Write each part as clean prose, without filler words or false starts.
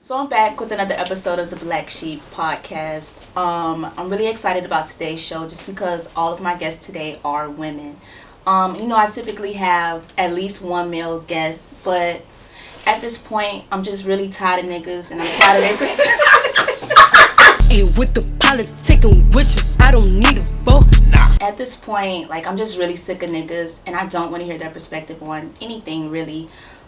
So I'm back with another episode of the Black Sheep podcast. I'm really excited about today's show just because all of my guests today are women. I typically have at least one male guest, but at this point, I'm just really tired of niggas and I'm tired of niggas. Ain't with the politicking with you, I don't need a vote. At this point, I'm just really sick of niggas and I don't want to hear their perspective on anything really.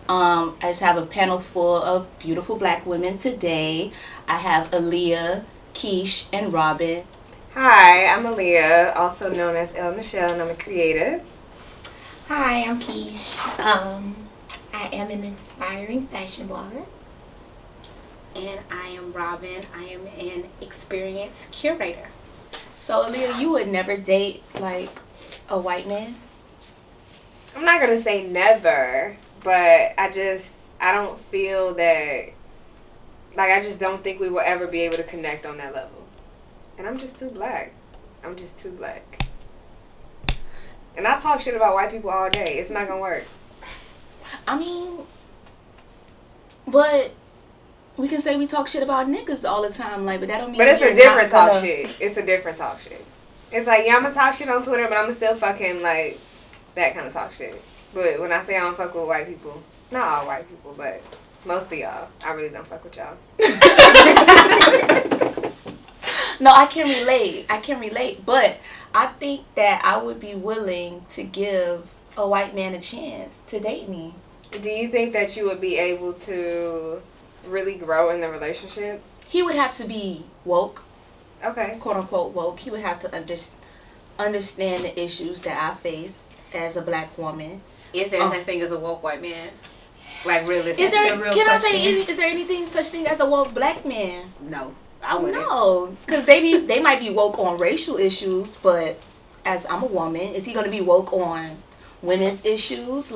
I just have a panel full of beautiful black women today. I have Aliyah, Keish, and Robin. Hi, I'm Aliyah, also known as El Michelle, and I'm a creative. Hi, I'm Keish. I am an inspiring fashion blogger. And I am Robin. I am an experienced curator. So Aliyah, you would never date a white man? I'm not going to say never, but I don't feel that, I just don't think we will ever be able to connect on that level. And I'm just too black. And I talk shit about white people all day. It's not going to work. I mean, but we can say we talk shit about niggas all the time, but that don't mean. But it's a different talk shit. It's a different talk shit. It's I'm gonna talk shit on Twitter, but I'm gonna still fuck him, that kind of talk shit. But when I say I don't fuck with white people, not all white people, but most of y'all, I really don't fuck with y'all. No, I can relate, but I think that I would be willing to give a white man a chance to date me. Do you think that you would be able to really grow in the relationship? He would have to be woke. Okay. Quote unquote woke. He would have to understand the issues that I face as a black woman. Is there such thing as a woke white man? Realistic? Is there anything such thing as a woke black man? No, I wouldn't. No, because they might be woke on racial issues, but as I'm a woman, is he going to be woke on women's issues?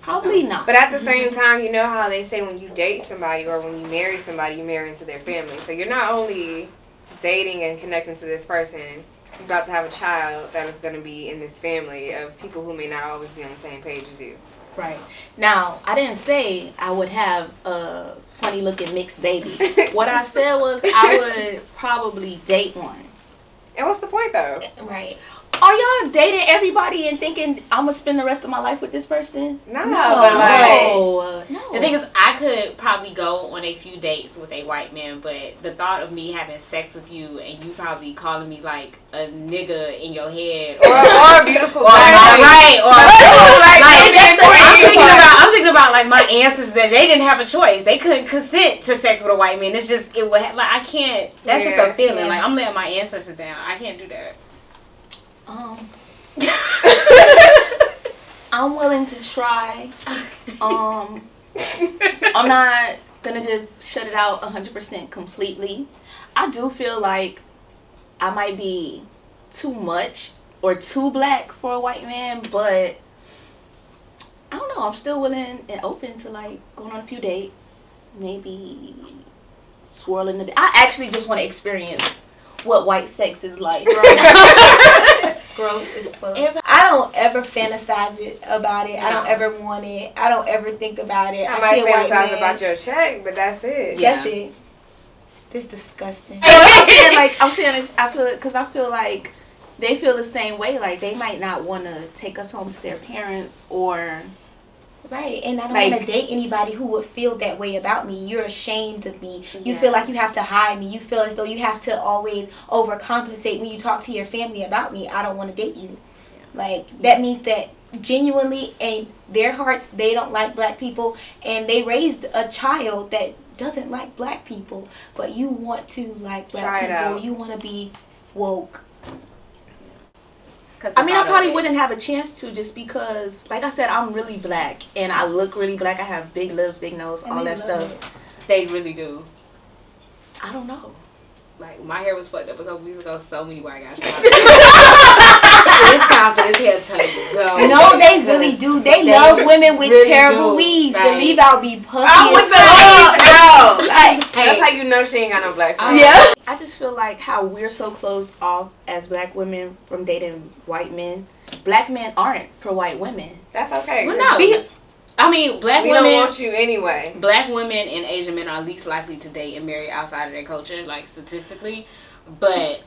Probably not. But at the same time, you know how they say when you date somebody or when you marry somebody, you marry into their family. So you're not only dating and connecting to this person, you're about to have a child that is going to be in this family of people who may not always be on the same page as you. Right. Now, I didn't say I would have a funny looking mixed baby. What I said was I would probably date one. And what's the point though? Right. Are y'all dating everybody and thinking I'm gonna spend the rest of my life with this person? No. The thing is, I could probably go on a few dates with a white man, but the thought of me having sex with you and you probably calling me a nigga in your head, or a beautiful, right? I'm thinking about my ancestors that they didn't have a choice. They couldn't consent to sex with a white man. It's just I can't. That's just a feeling. Yeah. I'm letting my ancestors down. I can't do that. I'm willing to try. I'm not gonna just shut it out 100% completely. I do feel like I might be too much or too black for a white man, but I don't know. I'm still willing and open to going on a few dates, maybe swirling the. I actually just want to experience what white sex is like. Gross as fuck. I don't ever fantasize about it. No. I don't ever want it. I don't ever think about it. I might fantasize about your check, but that's it. Yeah. That's it. This is disgusting. I'm saying this. I feel like they feel the same way. They might not want to take us home to their parents or. Right, and I don't want to date anybody who would feel that way about me. You're ashamed of me. You feel like you have to hide me. You feel as though you have to always overcompensate when you talk to your family about me. I don't want to date you. Yeah. That means that genuinely in their hearts, they don't like black people, and they raised a child that doesn't like black people, but you want to like black people. You want to be woke. I probably wouldn't have a chance to just because, like I said, I'm really black and I look really black. I have big lips, big nose, all that stuff. They really do. I don't know. My hair was fucked up a couple weeks ago. So many white guys. It's time for this hair to go. No, they really do. They love women with really terrible weaves. The leave out be puffy as fuck. That's how you know she ain't got no black friends. Yeah. I just feel like how we're so closed off as black women from dating white men. Black men aren't for white women. That's okay. Well, no. I mean, black We women don't want you anyway. Black women and Asian men are least likely to date and marry outside of their culture, like statistically. But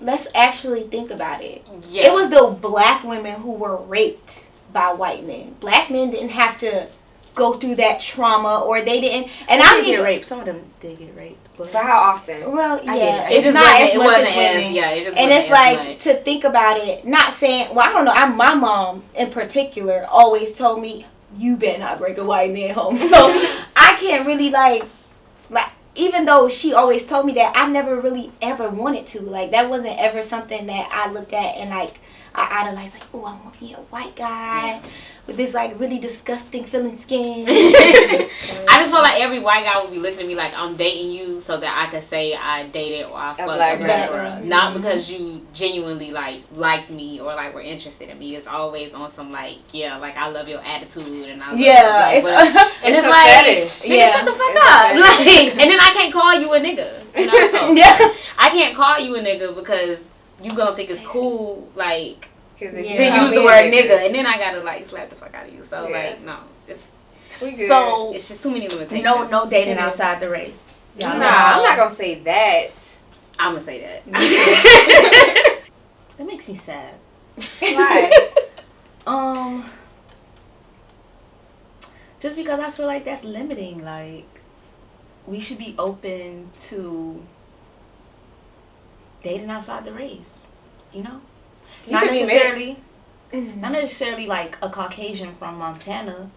let's actually think about it. yeah, It was the black women who were raped by white men. Black men didn't have to go through that trauma, or they didn't. And I did get raped. Some of them did get raped. But how often? Well, yeah, it it's just not wasn't- as it much wasn't as women. it just And wasn't it's as like, much. to think about it, not saying, well, I don't know, my mom in particular always told me, you better not bring a white man home. So I can't really like, even though she always told me that, I never really ever wanted to. Like, that wasn't ever something that I looked at and like, I idolized, like, oh, I want me a white guy with this like really disgusting feeling skin. I just feel like every white guy would be looking at me like I'm dating you so that I could say I dated or I fucked a black girl. Not because you genuinely like me or like were interested in me. It's always on some like, yeah, like I love your attitude and I love and it's like, fetish. Nigga, shut the fuck up. Like, and then I can't call you a nigga. You know? Yeah. I can't call you a nigga because you gonna think it's cool, like, To use the word nigga, and then I gotta like slap the fuck out of you. So like, no, it's so it's just too many limitations. No dating outside the race. Nah, I'm not gonna say that. I'm gonna say that. That makes me sad. Why? Just because I feel like that's limiting. Like, we should be open to dating outside the race. You know, not necessarily like a Caucasian from Montana,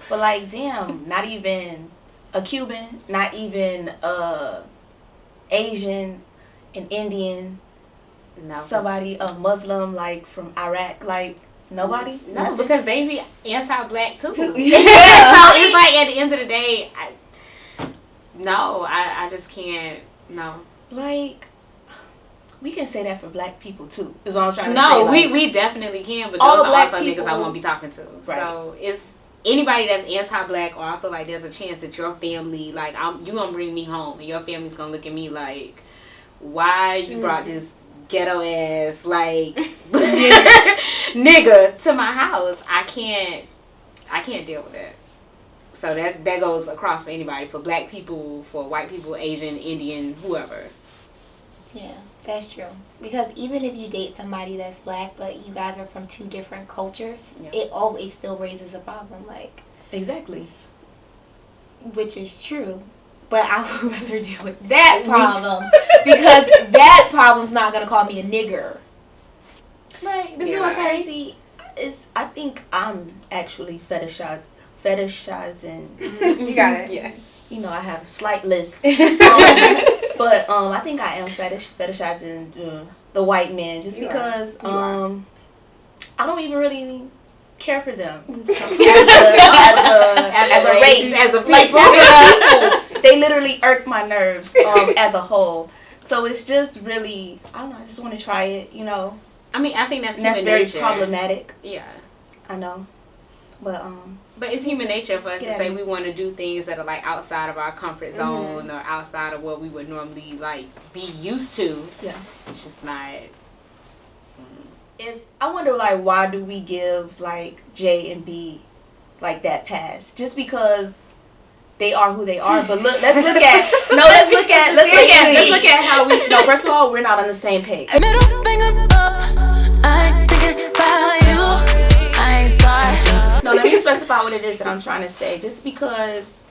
but like, damn, not even a Cuban, not even a Asian, an Indian, somebody, a Muslim like from Iraq, like nobody. No, Nothing? because they be anti-black too. Yeah. So it's like at the end of the day, I just can't. No. Like, we can say that for black people too. Is what I'm trying to say. No, Like, we definitely can, but all those are black also people- niggas I won't be talking to. Right. So it's anybody that's anti-black, or I feel like there's a chance that your family, like, you gonna bring me home, and your family's gonna look at me like, why you brought this ghetto ass like nigga to my house? I can't deal with that. So that goes across for anybody, for black people, for white people, Asian, Indian, whoever. Yeah, that's true. Because even if you date somebody that's black, but you guys are from two different cultures, it always still raises a problem. Like, exactly. Which is true. But I would rather deal with that problem because that problem's not gonna call me a nigger. Right. This is what's crazy. I think I'm actually fetishizing. You got it. Yeah. You know, I have a slight list. But I think I am fetishizing the white men just because I don't even really care for them as a race, as a people. They literally irk my nerves as a whole. So it's just really, I don't know, I just want to try it, you know. I mean, I think that's And that's human very nature. problematic. Yeah. I know. But it's human nature for us to Yeah. say we want to do things that are like outside of our comfort zone or outside of what we would normally like be used to. yeah. It's just not. If I wonder, like, why do we give like J and B like that pass? Just because they are who they are. But let's look at how we. No, first of all, we're not on the same page. Middle fingers up, I ain't thinking about you. I ain't sorry. No, let me specify what it is that I'm trying to say. Just because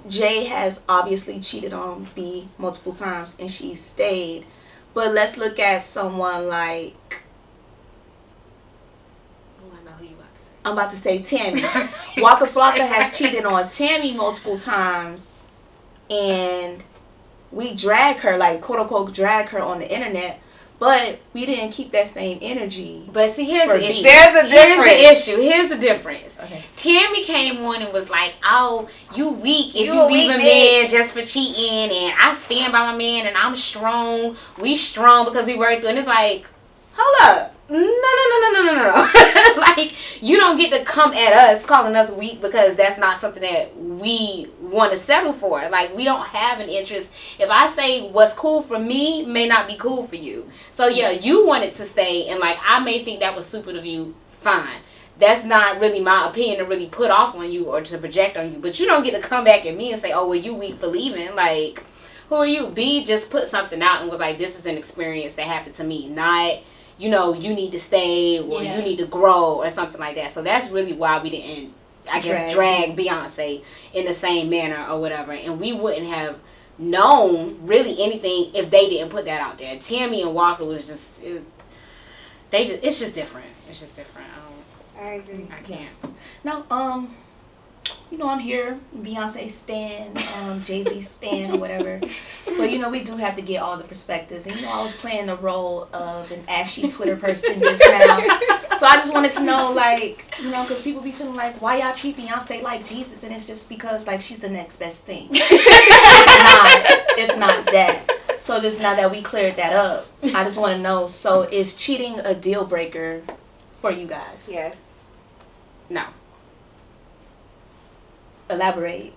J has obviously cheated on B multiple times and she stayed, but let's look at someone like, I'm about to say Tammy. Waka Flocka has cheated on Tammy multiple times, and we drag her, like, quote unquote, drag her on the internet, but we didn't keep that same energy. But see, here's the issue. There's a difference. Here's the difference. Okay. Tammy came on and was like, "Oh, you weak if You you a leave weak a man bitch. just for cheating, and I stand by my man, and I'm strong. We strong because we worked through." And it's like, hold up. No. Like, you don't get to come at us calling us weak because that's not something that we want to settle for. Like, we don't have an interest. If I say what's cool for me may not be cool for you. So, yeah, you wanted to stay, and, like, I may think that was stupid of you. Fine. that's not really my opinion to really put off on you or to project on you. But you don't get to come back at me and say, oh, well, you weak for leaving. Like, who are you? B just put something out and was like, this is an experience that happened to me. Not, you know, you need to stay or you need to grow or something like that. So that's really why we didn't, I guess, drag Beyonce in the same manner or whatever. And we wouldn't have known really anything if they didn't put that out there. Tammy and Walker was just, it's just different. It's just different. I agree. I can't. No, you know, I'm here, Beyonce stan, Jay-Z stan, or whatever. But, you know, we do have to get all the perspectives. And, you know, I was playing the role of an ashy Twitter person just now. So I just wanted to know, like, you know, because people be feeling like, why y'all treat Beyonce like Jesus? And it's just because, like, she's the next best thing. if not that. So just now that we cleared that up, I just want to know, so is cheating a deal breaker for you guys? Yes. No. Elaborate.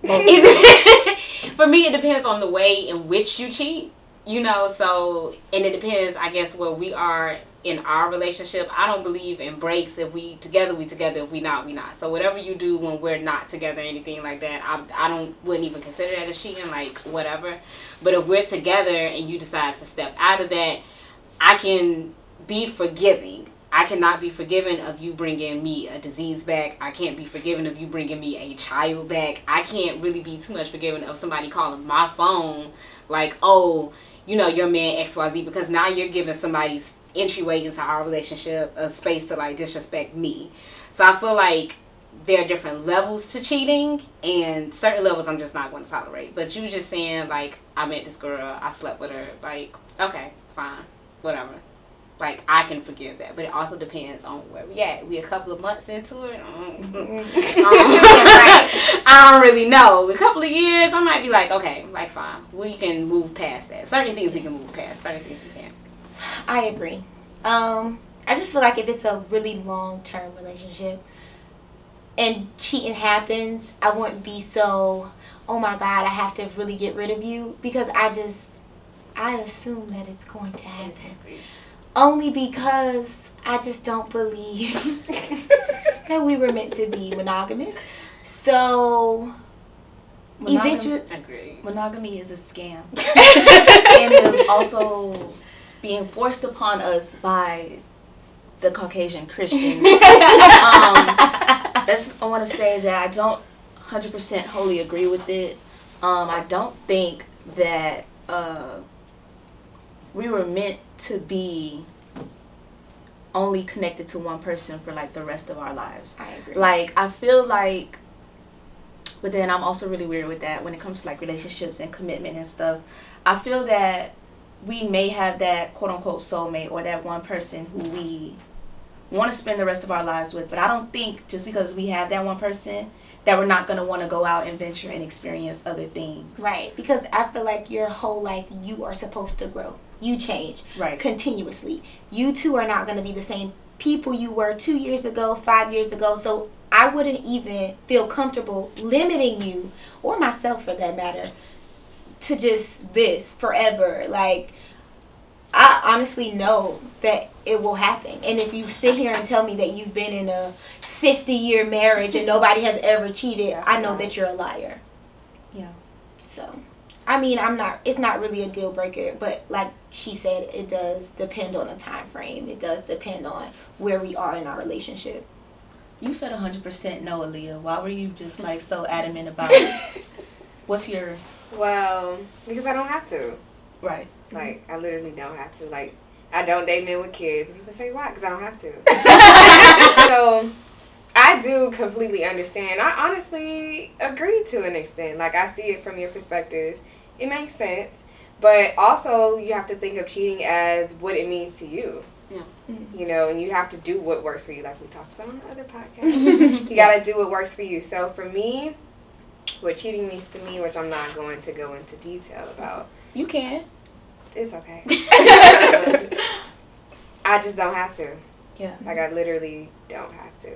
For me, it depends on the way in which you cheat, you know, so, and it depends, I guess, where we are in our relationship. I don't believe in breaks. If we together, we together. If we not, we not. So whatever you do when we're not together, anything like that, I wouldn't even consider that a cheating, like, whatever. But if we're together and you decide to step out of that, I can be forgiving. I cannot be forgiven of you bringing me a disease back. I can't be forgiven of you bringing me a child back. I can't really be too much forgiven of somebody calling my phone like, oh, you know, your man XYZ, because now you're giving somebody's entryway into our relationship a space to, like, disrespect me. So I feel like there are different levels to cheating, and certain levels I'm just not going to tolerate. But you just saying, like, I met this girl, I slept with her, like, okay, fine, whatever. Like, I can forgive that, but it also depends on where we at. We a couple of months into it. I don't really know. A couple of years, I might be like, okay, like, fine. We can move past that. Certain things we can move past. Certain things we can't. I agree. I just feel like if it's a really long-term relationship and cheating happens, I wouldn't be so, oh my God, I have to really get rid of you, because I assume that it's going to happen. Only because I just don't believe that we were meant to be monogamous. So, eventually, monogamy is a scam. And it is also being forced upon us by the Caucasian Christians. I want to say that I don't 100% wholly agree with it. I don't think that we were meant to be only connected to one person for, like, the rest of our lives. I agree. Like, I feel like, but then I'm also really weird with that when it comes to, like, relationships and commitment and stuff. I feel that we may have that quote-unquote soulmate, or that one person who we want to spend the rest of our lives with, but I don't think just because we have that one person that we're not going to want to go out and venture and experience other things. Right, because I feel like your whole life you are supposed to grow. You change continuously. You two are not going to be the same people you were 2 years ago, 5 years ago. So I wouldn't even feel comfortable limiting you, or myself for that matter, to just this forever. Like, I honestly know that it will happen. And if you sit here and tell me that you've been in a 50-year marriage and nobody has ever cheated, I know that you're a liar. Yeah. So, I mean, it's not really a deal breaker, but like she said, it does depend on the time frame. It does depend on where we are in our relationship. You said 100% no, Aliyah. Why were you just, like, so adamant about it? What's your... Well, because I don't have to. Right. Like, I literally don't have to. Like, I don't date men with kids. People say, why? Because I don't have to. So, I do completely understand. I honestly agree to an extent. Like, I see it from your perspective. It makes sense. But also, you have to think of cheating as what it means to you. Yeah. You know, and you have to do what works for you, like we talked about on the other podcast. You got to do what works for you. So, for me, what cheating means to me, which I'm not going to go into detail about. You can. It's okay. I just don't have to. Yeah. Like, I literally don't have to.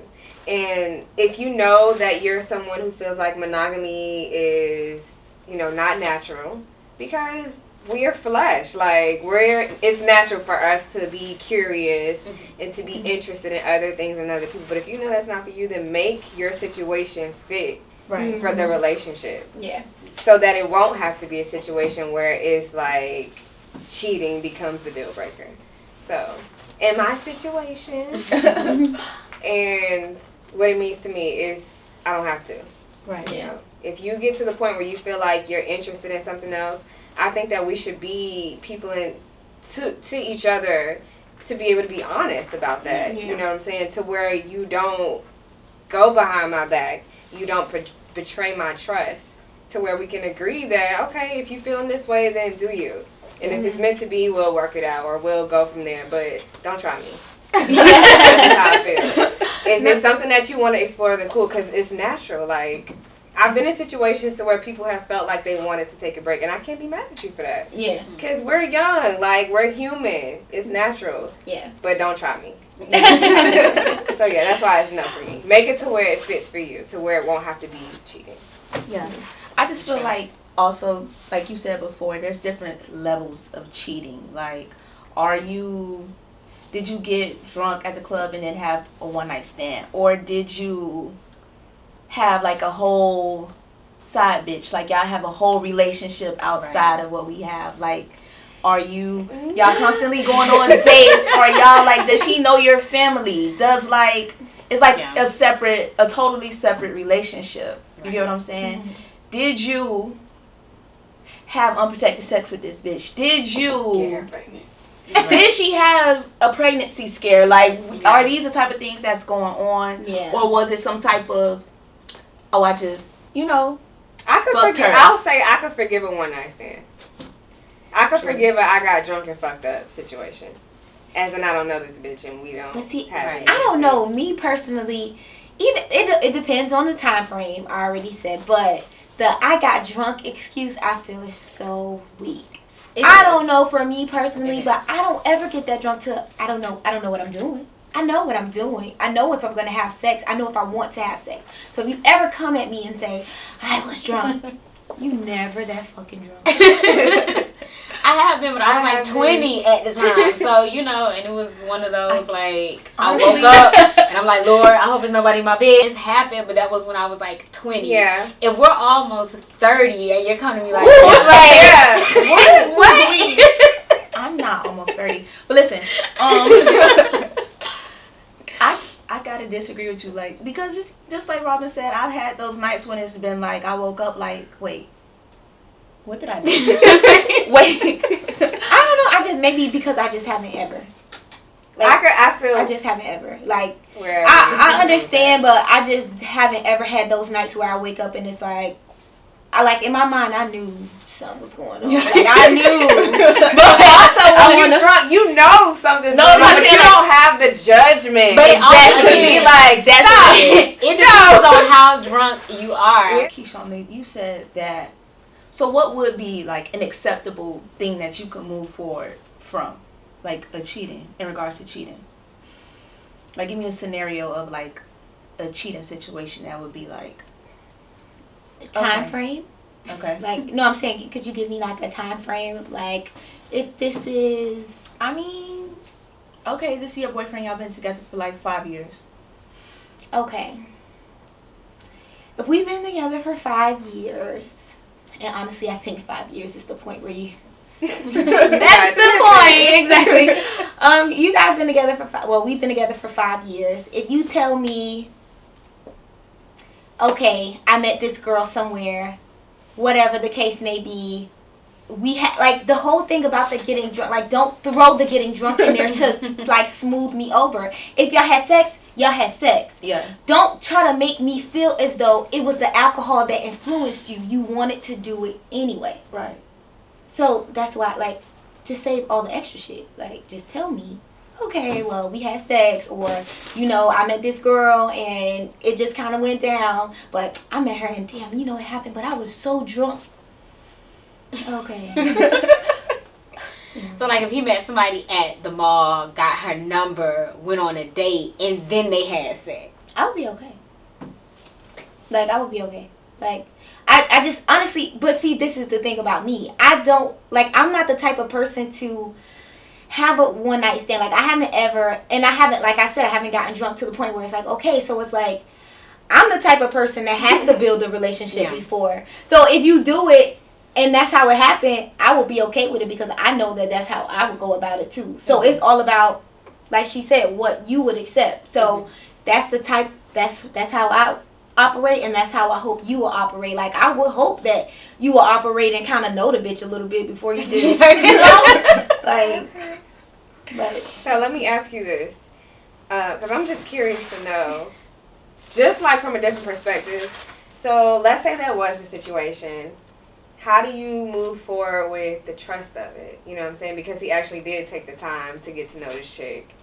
And if you know that you're someone who feels like monogamy is, you know, not natural, because we are flesh. Like, it's natural for us to be curious and to be interested in other things and other people. But if you know that's not for you, then make your situation fit for the relationship. Yeah. So that it won't have to be a situation where it's like cheating becomes the deal breaker. So, in my situation, and what it means to me is I don't have to. Right. You know, if you get to the point where you feel like you're interested in something else, I think that we should be people to each other to be able to be honest about that. Yeah. You know what I'm saying? To where you don't go behind my back, you don't betray my trust. To where we can agree that, okay, if you feeling this way, then do you. And if it's meant to be, we'll work it out or we'll go from there. But don't try me. That's how I feel. If it's something that you want to explore, then cool, because it's natural. Like, I've been in situations to where people have felt like they wanted to take a break, and I can't be mad at you for that. Yeah. Because we're young. Like, we're human. It's natural. Yeah. But don't try me. So, yeah, that's why it's no for me. Make it to where it fits for you, to where it won't have to be cheating. Yeah. I just feel like also, like you said before, there's different levels of cheating. Like, did you get drunk at the club and then have a one-night stand? Or did you have like a whole side bitch? Like, y'all have a whole relationship outside of what we have. Like, are y'all constantly going on dates? Or y'all like, does she know your family? It's like a totally separate relationship. You get what I'm saying? Mm-hmm. Did you have unprotected sex with this bitch? Did you? Did she have a pregnancy scare? Like, are these the type of things that's going on? Yeah. Or was it some type of, I just, I could forgive. I'll say I could forgive a one night stand. I could forgive a I got drunk and fucked up situation. As in, I don't know this bitch and we don't. But see, have I don't know. Me personally, even it depends on the time frame. I already said, but the I got drunk excuse I feel is so weak. I don't know for me personally, but I don't ever get that drunk to I don't know what I'm doing. I know what I'm doing. I know if I'm going to have sex. I know if I want to have sex. So if you ever come at me and say, I was drunk, you never that fucking drunk. I have been, but I was like 20 at the time. So, and it was one of those, like, I woke up and I'm like, Lord, I hope there's nobody in my bed. It's happened, but that was when I was like 20. Yeah. If we're almost 30 and you're coming to me like, what? I'm not almost 30. But listen, I gotta disagree with you, like, because just like Robin said, I've had those nights when it's been like, I woke up like, wait. What did I do? Wait. I don't know. Maybe because I just haven't ever. Like, I just haven't ever. Like, I understand, but I just haven't ever had those nights where I wake up and it's like, in my mind, I knew something was going on. Like, I knew. But also, when you're drunk, you know something's going on, but you don't have the judgment. But exactly. Be like, stop. It depends on how drunk you are. Yeah. Keisha, you said that. So what would be like an acceptable thing that you could move forward from, like in regards to cheating? Like, give me a scenario of like a cheating situation that would be like. Time frame? Okay. Like, no, I'm saying, could you give me like a time frame? Like, if this is. Okay, this is your boyfriend, y'all been together for like 5 years. Okay. If we've been together for 5 years. And honestly, I think 5 years is the point where you. That's the point, exactly. You guys been together for we've been together for 5 years. If you tell me, okay, I met this girl somewhere, whatever the case may be, we had like the whole thing about the getting drunk. Like, don't throw the getting drunk in there to like smooth me over. If y'all had sex. Y'all had sex. Yeah. Don't try to make me feel as though it was the alcohol that influenced you. You wanted to do it anyway. Right. So that's why, like, just save all the extra shit. Like, just tell me, okay, well, we had sex, or, I met this girl and it just kind of went down, but I met her and damn, it happened, but I was so drunk. Okay. So, like, if he met somebody at the mall, got her number, went on a date, and then they had sex. I would be okay. Like, I would be okay. Like, I just honestly, but see, this is the thing about me. I'm not the type of person to have a one night stand. Like, I haven't ever, and I haven't, like I said, I haven't gotten drunk to the point where it's like, okay, so it's like, I'm the type of person that has to build a relationship before. So if you do it and that's how it happened, I will be okay with it because I know that that's how I would go about it too. So it's all about, like she said, what you would accept. So that's the type, that's how I operate, and that's how I hope you will operate. Like, I would hope that you will operate and kind of know the bitch a little bit before you just, you know? Like, but. So let me ask you this, because I'm just curious to know, just like from a different perspective. So let's say that was the situation. How do you move forward with the trust of it? You know what I'm saying? Because he actually did take the time to get to know this chick.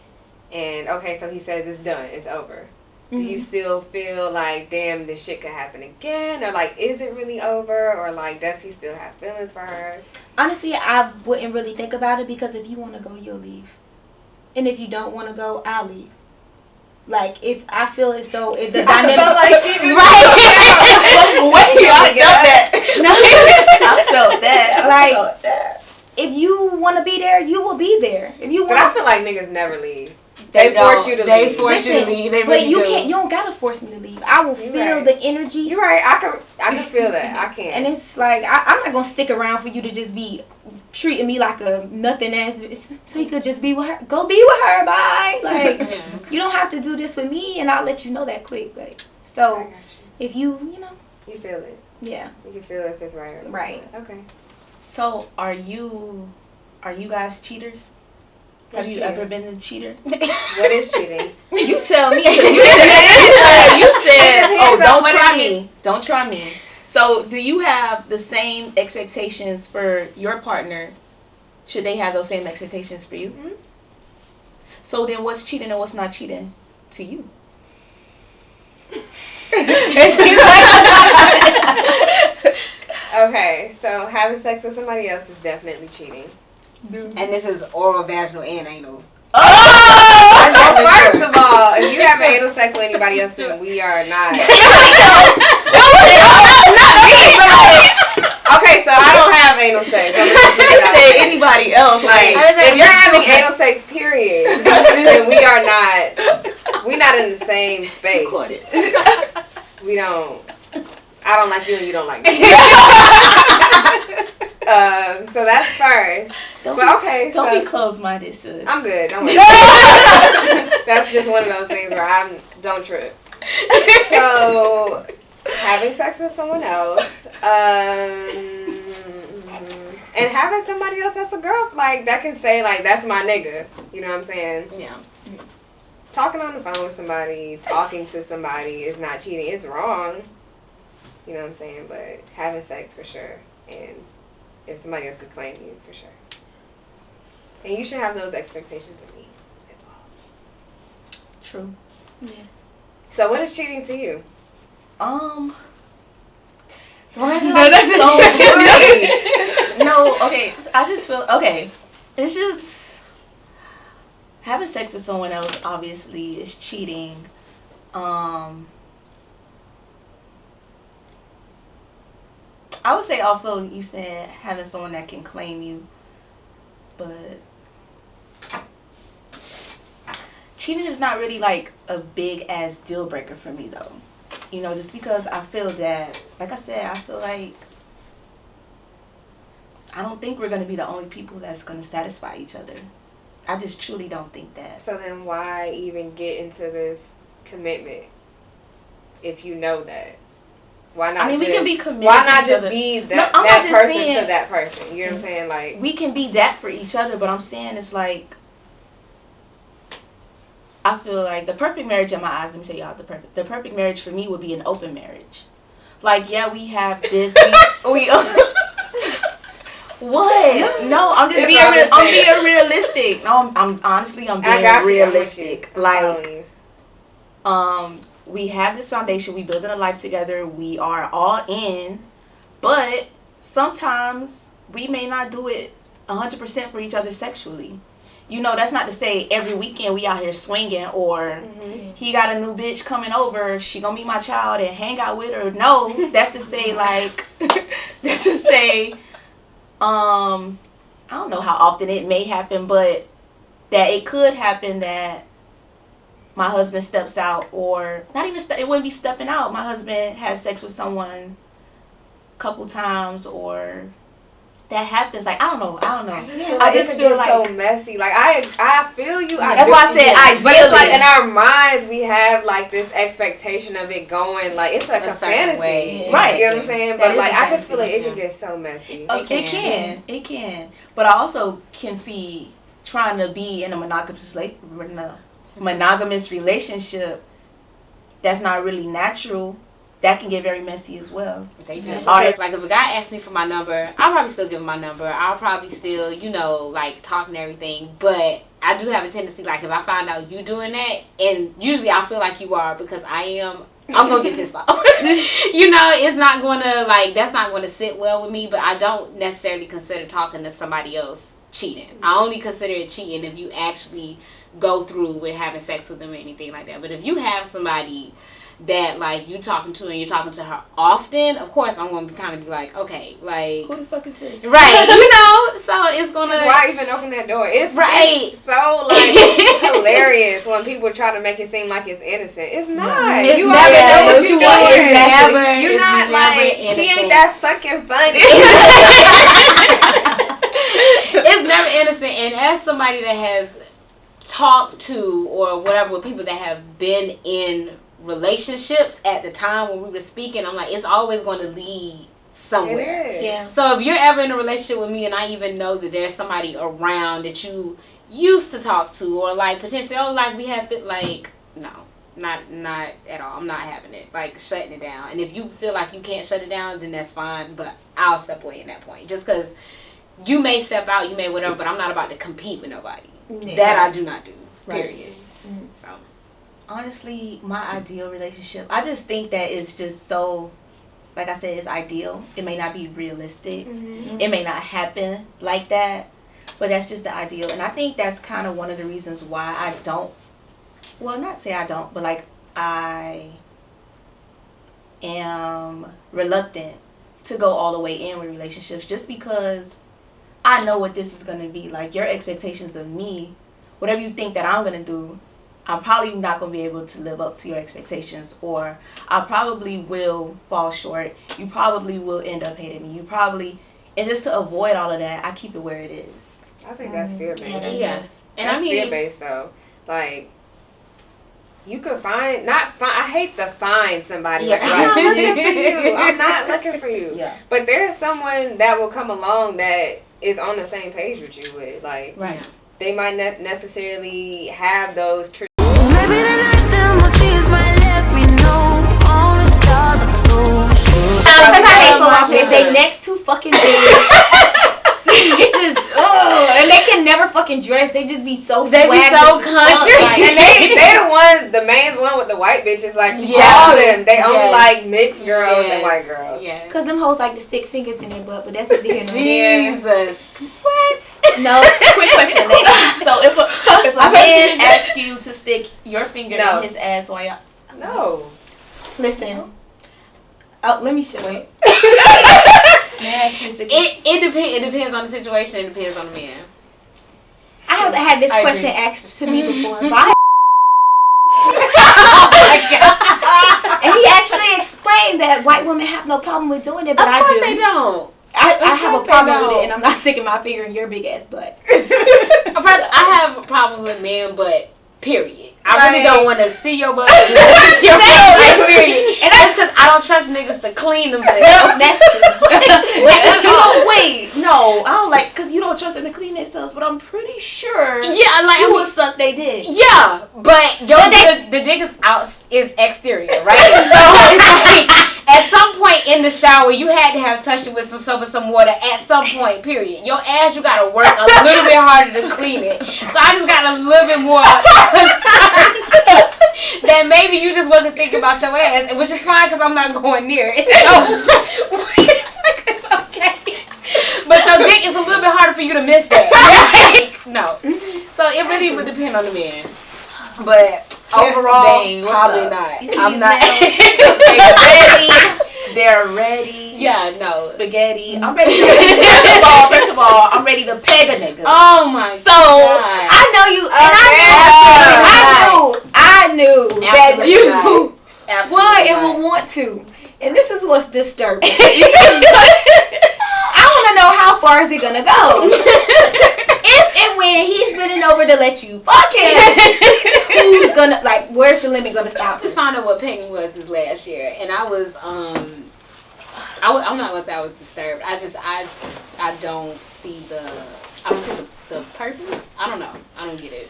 And, okay, so he says it's done. It's over. Do you still feel like, damn, this shit could happen again? Or, like, is it really over? Or, like, does he still have feelings for her? Honestly, I wouldn't really think about it because if you want to go, you'll leave. And if you don't want to go, I'll leave. Like, if I feel as though if the dynamic, I felt like she just I felt that. Like, if you want to be there, you will be there. If you want, but I feel like niggas never leave. They force you to leave. They force you to leave. They really but you do. can't. You don't gotta force me to leave. I will feel the energy. You're right. I can feel that. I can. And it's like I'm not gonna stick around for you to just be treating me like a nothing ass bitch. So you could just be with her. Go be with her. Bye. Like you don't have to do this with me, and I'll let you know that quick. Like so, if you you feel it. Yeah. You can feel if it's right or not. Right. Okay. So are you guys cheaters? Have you ever been a cheater? What is cheating? You tell me. You said, oh, don't try me. Don't try me. So do you have the same expectations for your partner? Should they have those same expectations for you? Mm-hmm. So then what's cheating and what's not cheating to you? Okay, so having sex with somebody else is definitely cheating. And this is oral, vaginal, and anal. Oh! So first of all, if you have anal sex with anybody else, then we are not. Okay, so I don't have anal sex. Say anybody else. Like, if you're having anal sex, period, then we are not. We're not in the same space. We don't. I don't like you and you don't like me. So that's first. Don't be closed-minded, sis. I'm good. Don't worry. That's just one of those things where don't trip. So having sex with someone else, and having somebody else that's a girl, like that can say like that's my nigga. You know what I'm saying? Yeah. Talking on the phone with somebody, talking to somebody is not cheating. It's wrong. You know what I'm saying? But having sex for sure, and if somebody else could claim you, for sure. And you should have those expectations of me as well. True. Yeah. So what is cheating to you? So weird. No, okay. So I just feel it's just having sex with someone else. Obviously, is cheating. I would say also you said having someone that can claim you, but cheating is not really like a big ass deal breaker for me though. You know, just because I feel that, like I said, I feel like I don't think we're going to be the only people that's going to satisfy each other. I just truly don't think that. So then why even get into this commitment if you know that? Why not? I mean, we can be committed. Why not to just each other. be that, no, that person saying, to that person? You know what I'm saying? Like we can be that for each other, but I'm saying it's like I feel like the perfect marriage in my eyes. Let me tell y'all the perfect marriage for me would be an open marriage. Like we have this. We what? No, I'm just being. I'm being realistic. No, I'm honestly I'm being realistic. Like we have this foundation. We building a life together. We are all in, but sometimes we may not do it 100% for each other sexually. you know, that's not to say every weekend we out here swinging or he got a new bitch coming over, she gonna meet my child and hang out with her. No, that's to say like, that's to say, I don't know how often it may happen, but that it could happen that my husband steps out, or not even it wouldn't be stepping out. My husband has sex with someone a couple times, or that happens. Like I don't know. I just feel like so messy. Like I feel you. That's why I said ideally. But it's like in our minds we have like this expectation of it going like it's like a fantasy, way. Right? You know what I'm saying? But like I just feel like it can get so messy. It can. But I also can see trying to be in a monogamous relationship that's not really natural. That can get very messy as well. Like if a guy asks me for my number, I'll probably still give him my number. I'll probably still, you know, like talk and everything. But I do have a tendency, like if I find out you doing that, and usually I feel like you are because I'm gonna get pissed off. You know, it's not gonna that's not gonna sit well with me. But I don't necessarily consider talking to somebody else cheating. I only consider it cheating if you actually go through with having sex with them or anything like that. But if you have somebody that like you talking to and you're talking to her often, of course I'm gonna kind of be like, okay, like who the fuck is this? Right, you know. So it's gonna. Why even open that door? It's right. It's so like hilarious when people try to make it seem like it's innocent. It's not. It's you never. already know what you're doing. Never. You're not like innocent. she ain't that fucking funny. It's never innocent. And as somebody that has talked to or whatever with people that have been in relationships at the time when we were speaking, I'm like, it's always going to lead somewhere. Yeah. So if you're ever in a relationship with me and I even know that there's somebody around that you used to talk to, or like potentially, oh, like we have it, like, no, not at all. I'm not having it. Like shutting it down. And if you feel like you can't shut it down, then that's fine. But I'll step away in that point. Just because you may step out, you may whatever, but I'm not about to compete with nobody. Yeah. That I do not do. Period. Right. So. Honestly, my ideal relationship, I just think that it's just so, like I said, it's ideal. It may not be realistic. Mm-hmm. It may not happen like that, but that's just the ideal. And I think that's kind of one of the reasons why I don't, well, not say I don't, but like I am reluctant to go all the way in with relationships, just because I know what this is going to be. Like your expectations of me, whatever you think that I'm going to do, I'm probably not going to be able to live up to your expectations, or I probably will fall short. You probably will end up hating me. You probably, and just to avoid all of that, I keep it where it is. I think that's fear-based. Yes. And that's fear-based, though. Like, you could I hate to find somebody. Like, I'm not looking for you. I'm not looking for you. Yeah. But there's someone that will come along that is on the same page with you with. Like, right. They might not necessarily have those Maybe the night that my tears might let me know all the stars are blue. Because I hate Philadelphia. They next too fucking big. It's just, and they can never fucking dress. They just be so They be so country. And they the ones, the main one with the white bitches, like, all them. They only like mixed girls and white girls. Yeah. Because them hoes like to stick fingers in their butt, but that's the here and there. Jesus. What? No. Quick question, lady. So if a man asks you to stick your finger in his ass while y'all... No. Listen. Oh, let me show you. It depends on the situation. It depends on the man. I haven't had this question asked to me before. But oh my God. And he actually explained that white women have no problem with doing it, but I do. Of course they don't. I have a problem with it, and I'm not sticking my finger in your big ass butt. I have problems with men, but period. I really don't want to see your butt. Period. And that's because I don't trust niggas to clean themselves. That's true. No, I don't like, because you don't trust them to clean themselves, but I'm pretty sure you would suck they dick. Yeah, but the dick is exterior, right? So it's like, at some point in the shower, you had to have touched it with some soap and some water at some point, period. Your ass, you got to work a little bit harder to clean it. So I just got a little bit more concerned that maybe you just wasn't thinking about your ass, which is fine because I'm not going near it. So it's okay. But your your dick, it's a little bit harder for you to miss that. No. So it really would depend on the man. But overall, probably not. I'm not. They're ready. Yeah, no. Spaghetti. I'm ready to first of all, I'm ready to peg a nigga. Oh my God. I know you, and I knew that you would and would want to. And this is what's disturbing. I want to know how far is it gonna go. If and when he's bending over to let you fuck him, who's gonna where's the limit gonna stop? Just found out what pegging was this last year, and I was I'm not gonna say I was disturbed. I don't see the purpose. I don't know. I don't get it.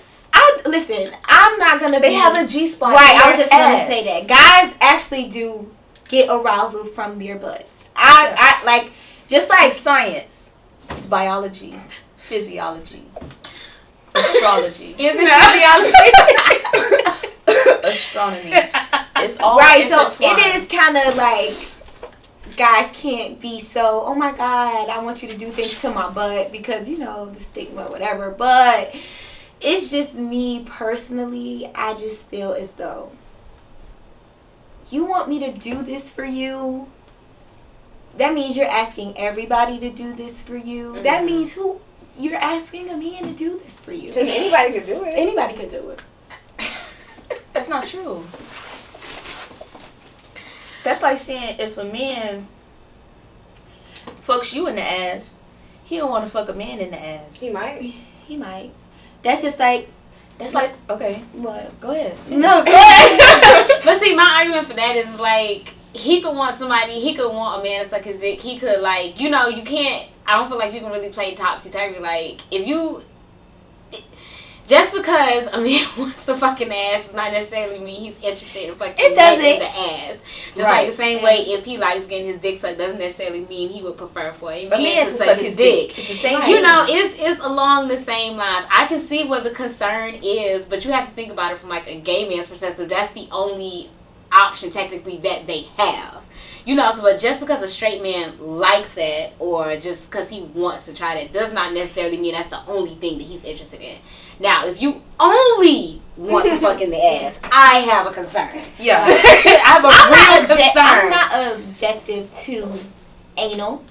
Listen, I'm not gonna. They have a G-spot. Right, I was just gonna say that guys actually do get arousal from their butts. I like just like science. It's biology, physiology, astrology. Is it physiology? Astronomy. It's all right. So it is kind of like guys can't be so. Oh my God, I want you to do things to my butt because the stigma, whatever. But it's just me personally. I just feel as though you want me to do this for you. That means you're asking everybody to do this for you. Mm-hmm. That means you're asking a man to do this for you. Because anybody could do it. Anybody could do it. That's not true. That's like saying if a man fucks you in the ass, he don't want to fuck a man in the ass. He might. He might. That's just like. That's like, okay. What? Go ahead. No, go ahead. But see, my argument for that is like, he could want a man to suck his dick. He could you can't, I don't feel like you can really play topsy-turvy. Like, just because a man wants the fucking ass does not necessarily mean he's interested in fucking in the ass. Just like the same way, if he likes getting his dick sucked, doesn't necessarily mean he would prefer for a man to suck his dick. It's the same. It's along the same lines. I can see what the concern is, but you have to think about it from like a gay man's perspective. That's the only option technically that they have. But just because a straight man likes that or just because he wants to try that does not necessarily mean that's the only thing that he's interested in. Now, if you only want to fuck in the ass, I have a concern. Yeah. I have a real concern. I'm not objective to anal.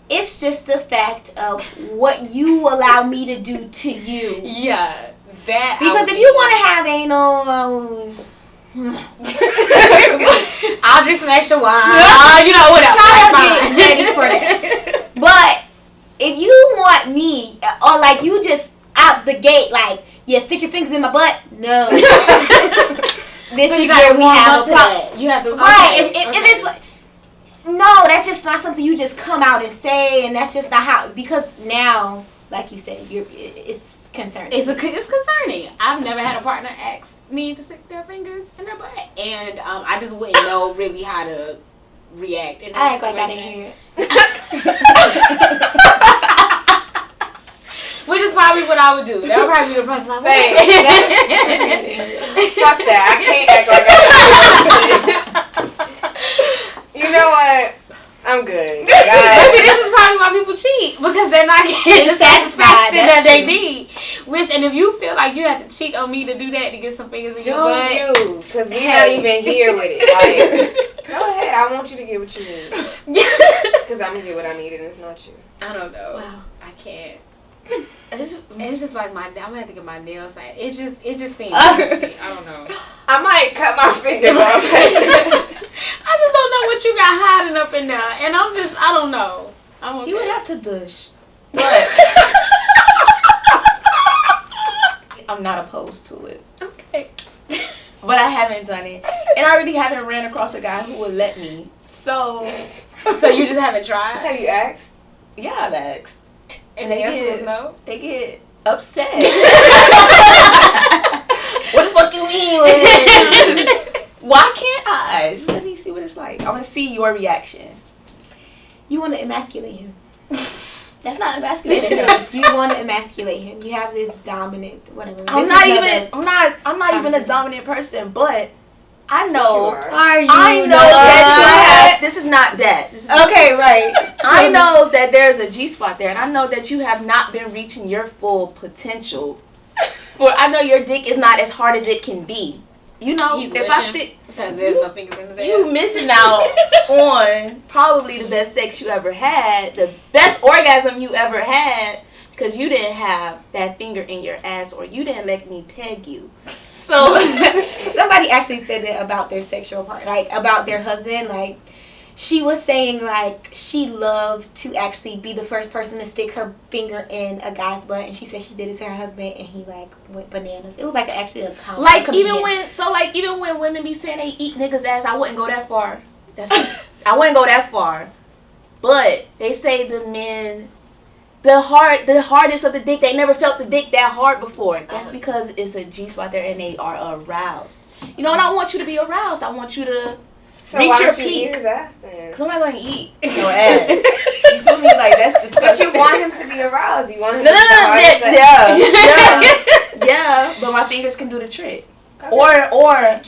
It's just the fact of what you allow me to do to you. Yeah. That. Because if you want to have anal... I'll drink some extra wine. Whatever. Try to get ready for that. But if you want me, or you just out the gate, stick your fingers in my butt. No. This is where we have a problem. You have to. Right. If it's no, that's just not something you just come out and say, and that's just not how. Because now, like you said, it's concerning. It's concerning. I've never had a partner ask me to stick their fingers in their butt, and I just wouldn't know really how to react. In I act like I didn't hear it. Which is probably what I would do. That would probably be the person I would Fuck that. I can't act like I do. You know what? I'm good. This is probably why people cheat, because they're not getting the satisfaction that they need. And if you feel like you have to cheat on me to do that to get some fingers in your butt, because we're not even here with it. Go ahead. I want you to get what you need. Because I'm gonna get what I need, and it's not you. I don't know. Wow. I can't. It's just like I'm gonna have to get my nails done. It just seems. I don't know. I might cut my fingers off. I just don't know what you got hiding up in there, and I don't know. You would have to dush, but I'm not opposed to it. Okay. But I haven't done it, and I really haven't ran across a guy who would let me. So you just haven't tried? Have you asked? Yeah, I've asked. And the answer was no? They get upset. What the fuck you mean? Why can't I? Just let me see what it's like. I want to see your reaction. You want to emasculate him. That's not emasculating. Yes, you want to emasculate him. You have this dominant, whatever. I'm not even a dominant person, but I know. Are you? I know that you have. This is not that. This is okay, right. I know that there's a G spot there, and I know that you have not been reaching your full potential. For I know your dick is not as hard as it can be. You know, He's if I stick, because there's no fingers in his ass. you missing out on probably the best sex you ever had, the best orgasm you ever had, because you didn't have that finger in your ass, or you didn't let me peg you. So somebody actually said that about their sexual part, like about their husband. Like she was saying, like she loved to actually be the first person to stick her finger in a guy's butt, and she said she did it to her husband, and he like went bananas. It was like actually a comment. Like even when women be saying they eat niggas' ass, I wouldn't go that far. I wouldn't go that far. But they say the men, the hardest of the dick, they never felt the dick that hard before. That's because it's a G spot there and they are aroused. You know, and I want you to be aroused. I want you to reach your peak. Eat his ass then? Because I'm not going to eat your ass. You feel me? Like, that's disgusting. But you want him to be aroused. You want him Yeah, but my fingers can do the trick. Okay. Or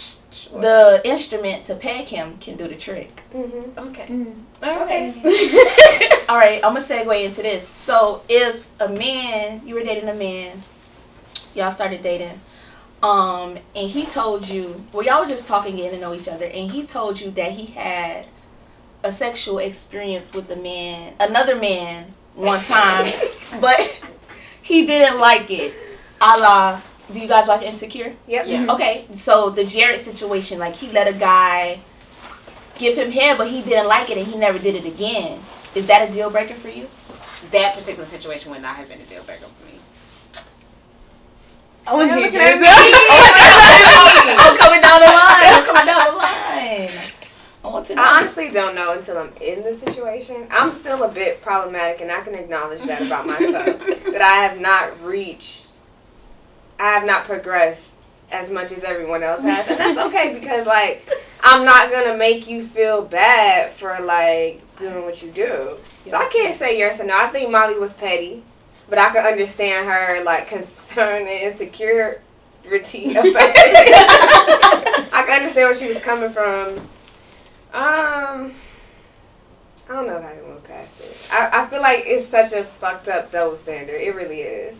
the instrument to peg him can do the trick. Mm-hmm. Okay. Okay. All right, I'm going to segue into this. So, if you were dating a man, y'all started dating, and he told you, well, y'all were just talking, getting to know each other, and he told you that he had a sexual experience with another man one time, but he didn't like it. A la, do you guys watch Insecure? Yep. Yeah. Okay, so the Jared situation, like he let a guy give him head, but he didn't like it and he never did it again. Is that a deal breaker for you? That particular situation would not have been a deal breaker for me. I want to hear yours. I'm coming down the line. I want to know. I honestly don't know until I'm in the situation. I'm still a bit problematic, and I can acknowledge that about myself. That I have not progressed as much as everyone else has. And that's okay, because, like, I'm not going to make you feel bad for, like, doing what you do. So I can't say yes or no. I think Molly was petty. But I could understand her, like, concern and insecurity about it. I could understand where she was coming from. I don't know if I can move past it. I feel like it's such a fucked up double standard. It really is.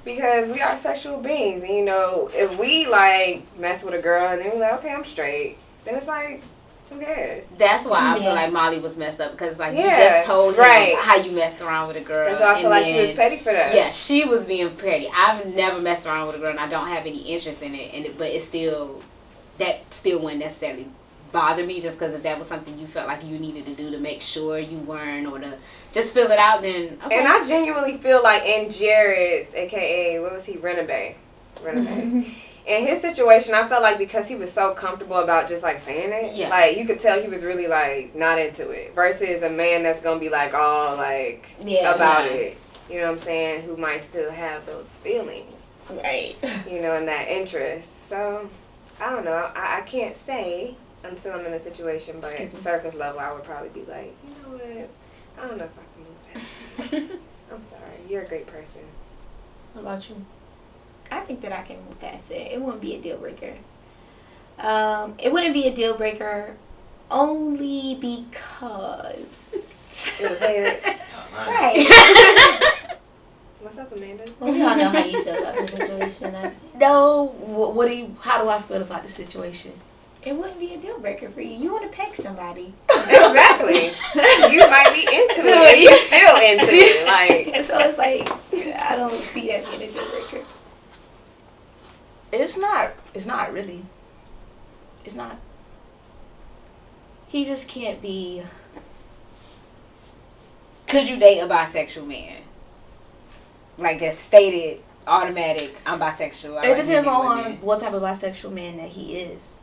Because we are sexual beings. And, you know, if we, like, mess with a girl and then we're like, okay, I'm straight, then it's like, who cares? That's why I feel like Molly was messed up, because like you just told him how you messed around with a girl. And so I feel like she was petty for that. Yeah, she was being petty. I've never messed around with a girl, and I don't have any interest in it. But it still wouldn't necessarily bother me, just because if that was something you felt like you needed to do to make sure you weren't, or to just fill it out, then okay. And I genuinely feel like in Jared's, aka what was he, Renabay. In his situation, I felt like because he was so comfortable about just, like, saying it, like, you could tell he was really, like, not into it. Versus a man that's going to be, like, all, like, about it. You know what I'm saying? Who might still have those feelings. Right. You know, and that interest. So, I don't know. I can't say until I'm in a situation, but surface level, I would probably be like, you know what? I don't know if I can move past it. I'm sorry. You're a great person. What about you? I think that I can move past it. It wouldn't be a deal breaker. It wouldn't be a deal breaker only because. Right. What's up, Amanda? Well, we all know how you feel about the situation. No, how do I feel about the situation? It wouldn't be a deal breaker for you. You want to peg somebody. Exactly. You might be into it. You're still into it. Like, so it's like, I don't see that being a deal breaker. It's not really. It's not. He just can't be. Could you date a bisexual man? Like that stated, automatic, I'm bisexual. It depends on what type of bisexual man that he is.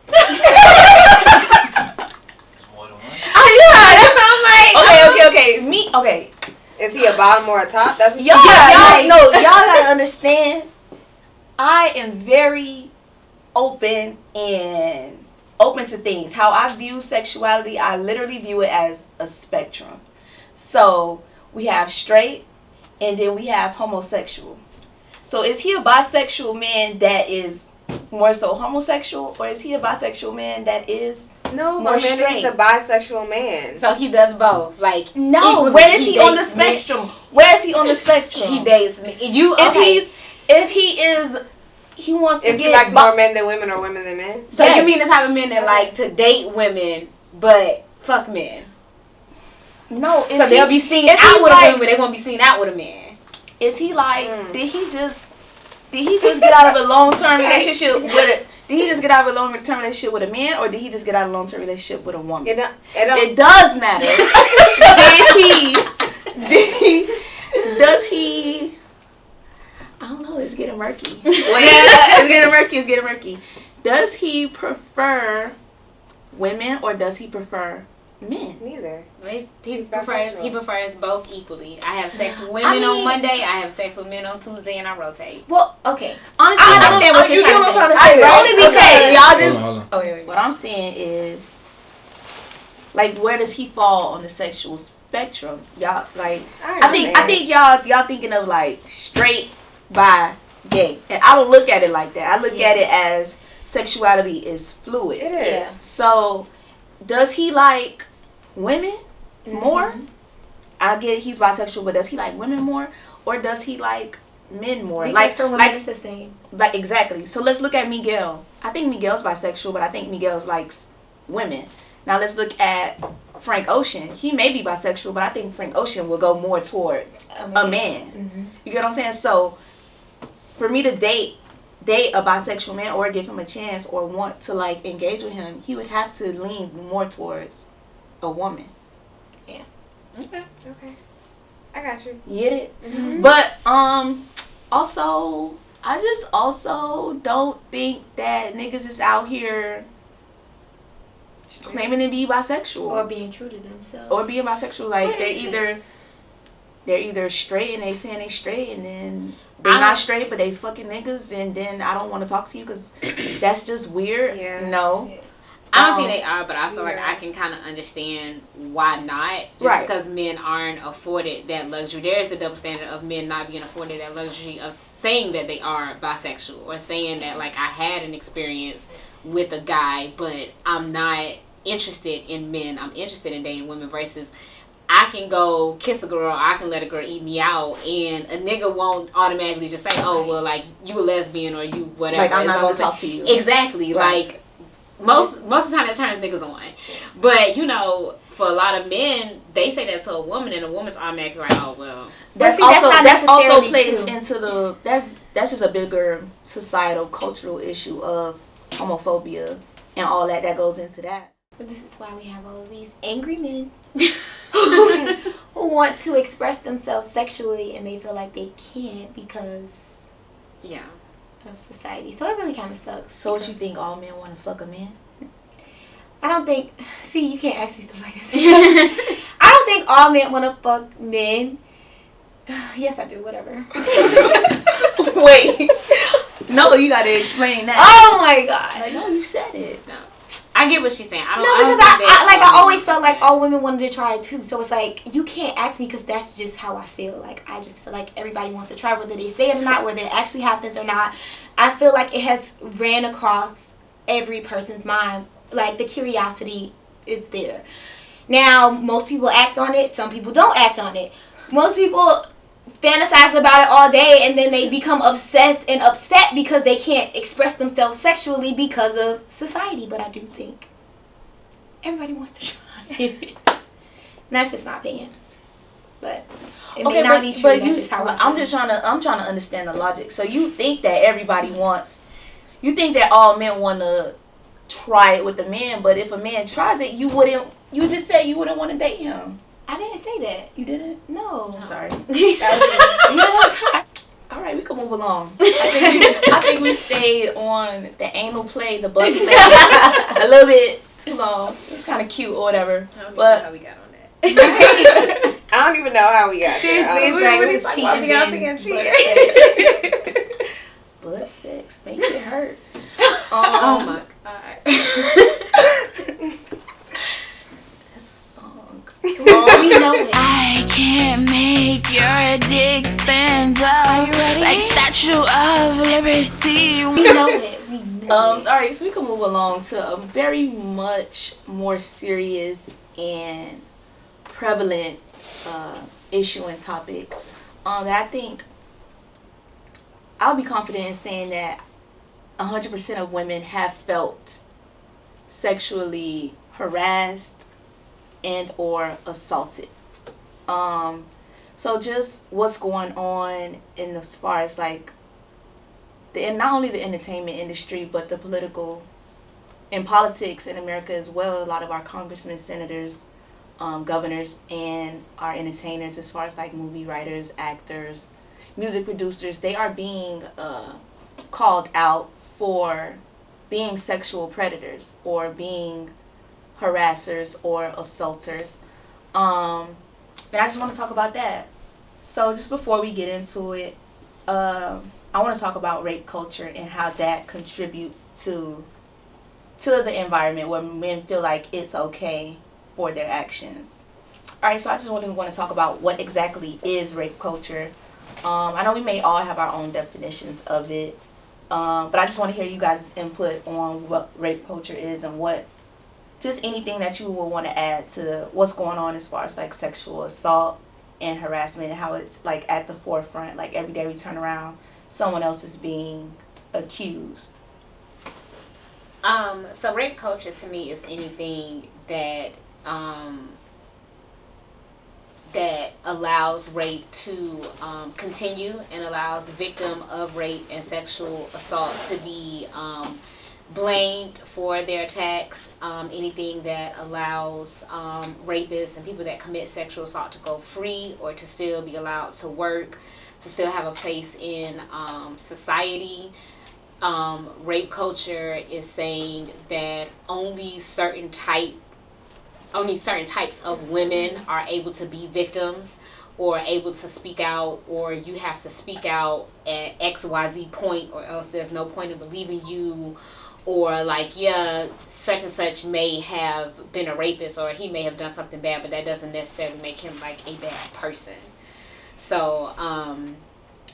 More than one? Oh yeah, that's what I'm like. Okay. Is he a bottom or a top? That's what y'all gotta understand. I am very open to things. How I view sexuality, I literally view it as a spectrum. So we have straight, and then we have homosexual. So is he a bisexual man that is more so homosexual, or is he a bisexual man that is No, more my straight? man is a bisexual man. So he does both. Like No, equally, where is he on the dates men. spectrum? Where is he on the spectrum? He dates me. You okay? He wants to If get he likes more men than women or women than men. So Yes. you mean the type of men that like to date women but fuck men? No, So they'll be seen if out he's with a like- woman, but they won't be seen out with a man. Is he like? Did he just get out of a long-term relationship with a? Did he just get out of a long-term relationship with a man, or did he just get out of a long-term relationship with a woman? It does matter. Does he? I don't know. It's getting murky. It's getting murky. Does he prefer women, or does he prefer men? Neither. He prefers both equally. I have sex with women on Monday. I have sex with men on Tuesday, and I rotate. Well, okay. Honestly, I understand what you're trying to say. Only because y'all just. Hold on. Oh, wait. What I'm saying is, like, where does he fall on the sexual spectrum? Y'all like. I think y'all thinking of like straight, bi, gay, and I don't look at it like that. I look at it as sexuality is fluid. It is. Yeah. So, does he like women more? I get he's bisexual, but does he like women more, or does he like men more? Because for women, it's the same. Like exactly. So let's look at Miguel. I think Miguel's bisexual, but I think Miguel's likes women. Now let's look at Frank Ocean. He may be bisexual, but I think Frank Ocean will go more towards a man. You get what I'm saying? So for me to date a bisexual man or give him a chance or want to like engage with him, he would have to lean more towards a woman. Yeah. Okay. I got you. You get it? But also I just also don't think that niggas is out here claiming to be bisexual Or being true to themselves. or being bisexual. Like they're either straight and they saying they straight, and then they're not straight but they fucking niggas, and then I don't want to talk to you because that's just weird. Yeah. No. Yeah. I don't think they are, but I feel like I can kind of understand why not. Just because men aren't afforded that luxury. There is the double standard of men not being afforded that luxury of saying that they are bisexual, or saying that like I had an experience with a guy, but I'm not interested in men. I'm interested in dating women, versus I can go kiss a girl, I can let a girl eat me out, and a nigga won't automatically just say, oh, well, like, you a lesbian or you whatever. Like, I'm not going to talk to you. Exactly. Right. Like, most of the time that turns niggas on. But, you know, for a lot of men, they say that to a woman, and a woman's automatically like, oh, well. That's also plays into the, that's just a bigger societal, cultural issue of homophobia and all that goes into that. But this is why we have all of these angry men who want to express themselves sexually and they feel like they can't because of society. So it really kind of sucks. So what you think, all men want to fuck a man? I don't think, see, you can't ask me stuff like this. I don't think all men want to fuck men. Yes, I do, whatever. Wait. No, you got to explain that. Oh my God. Like, no, you said it. No. I get what she's saying. I always felt like all women wanted to try it too. So it's like, you can't ask me because that's just how I feel. Like, I just feel like everybody wants to try, whether they say it or not, whether it actually happens or not. I feel like it has ran across every person's mind. Like, the curiosity is there. Now, most people act on it. Some people don't act on it. Most people fantasize about it all day, and then they become obsessed and upset because they can't express themselves sexually because of society. But I do think everybody wants to try it. And that's just my opinion. But it may not be true. But that's just how I'm trying to understand the logic. So you think that you think that all men want to try it with the men, but if a man tries it, you just said you wouldn't want to date him. I didn't say that. You didn't? No. I'm sorry. That All right, we can move along. I think we stayed on the anal play, the butt play, a little bit too long. It's kind of cute or whatever. I don't But know how we got on that. I don't even know how we got there. Seriously, it's like, butt sex make it hurt. oh my God. That's a song. we know it. I can't make your dick stand up. Are you ready? Like Statue of Liberty. We know it. We Alright, so we can move along to a very much more serious and prevalent issue and topic that I think I'll be confident in saying that 100% of women have felt sexually harassed and or assaulted. So just what's going on in as far as like not only the entertainment industry but the politics in America as well. A lot of our congressmen, senators, governors, and our entertainers, as far as like movie writers, actors, music producers, they are being called out for being sexual predators or being harassers or assaulters. And I just want to talk about that. So just before we get into it, I want to talk about rape culture and how that contributes to the environment where men feel like it's okay for their actions. Alright, so I just want to talk about what exactly is rape culture. I know we may all have our own definitions of it, but I just want to hear you guys' input on what rape culture is and what, just anything that you will want to add to what's going on as far as like sexual assault and harassment and how it's like at the forefront. Like every day we turn around, someone else is being accused. So rape culture to me is anything that that allows rape to continue and allows victim of rape and sexual assault to be blamed for their attacks. Anything that allows rapists and people that commit sexual assault to go free or to still be allowed to work, to still have a place in society. Rape culture is saying that only certain types of women are able to be victims or able to speak out, or you have to speak out at XYZ point or else there's no point in believing you, or like, yeah, such and such may have been a rapist or he may have done something bad, but that doesn't necessarily make him like a bad person. So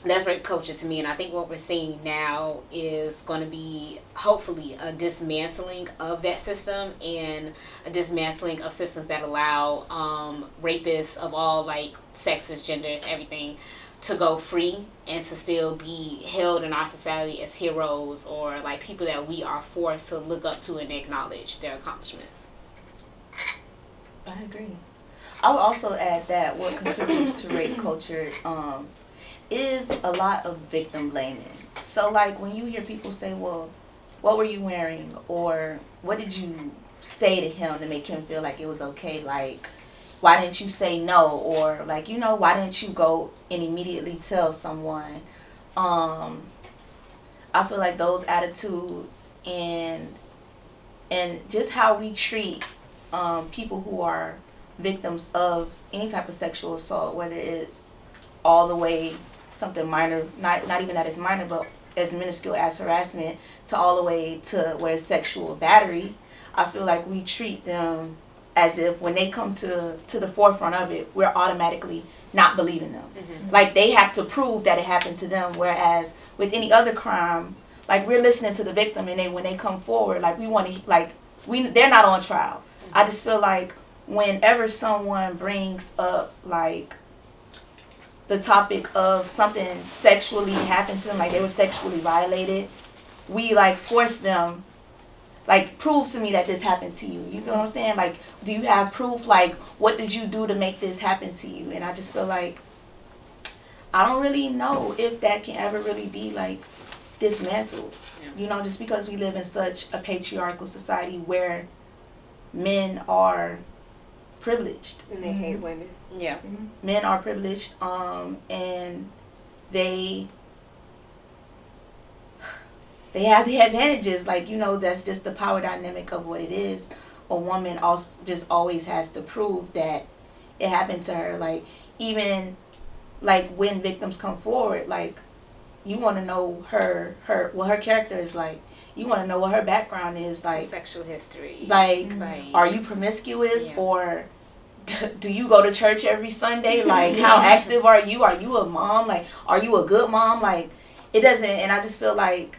that's rape culture to me, and I think what we're seeing now is going to be hopefully a dismantling of that system and a dismantling of systems that allow rapists of all like sexes, genders, everything to go free and to still be held in our society as heroes or like people that we are forced to look up to and acknowledge their accomplishments. I agree. I would also add that what contributes to rape culture is a lot of victim blaming. So like when you hear people say, well, what were you wearing, or what did you say to him to make him feel like it was okay, like why didn't you say no, or like, you know, why didn't you go and immediately tell someone? I feel like those attitudes and just how we treat people who are victims of any type of sexual assault, whether it's all the way something minor, not even that it's minor, but as minuscule as harassment, to all the way to where it's sexual battery. I feel like we treat them as if when they come to the forefront of it, we're automatically not believing them. Mm-hmm. Like they have to prove that it happened to them, whereas with any other crime, like we're listening to the victim, and when they come forward, like we want to, like they're not on trial. Mm-hmm. I just feel like whenever someone brings up like the topic of something sexually happened to them, like they were sexually violated, we like force them, like prove to me that this happened to you. You know what I'm saying? Like, do you have proof? Like, what did you do to make this happen to you? And I just feel like I don't really know if that can ever really be like dismantled. Yeah. You know, just because we live in such a patriarchal society where men are privileged and they hate women. Yeah. Mm-hmm. Men are privileged, and they have the advantages. Like, you know, that's just the power dynamic of what it is. A woman also just always has to prove that it happened to her. Like, even like when victims come forward, like you want to know what her character is like. You want to know what her background is like. Sexual history. Like, are you promiscuous, or do you go to church every Sunday? Like, how active are you? Are you a mom? Like, are you a good mom? Like, it doesn't. And I just feel like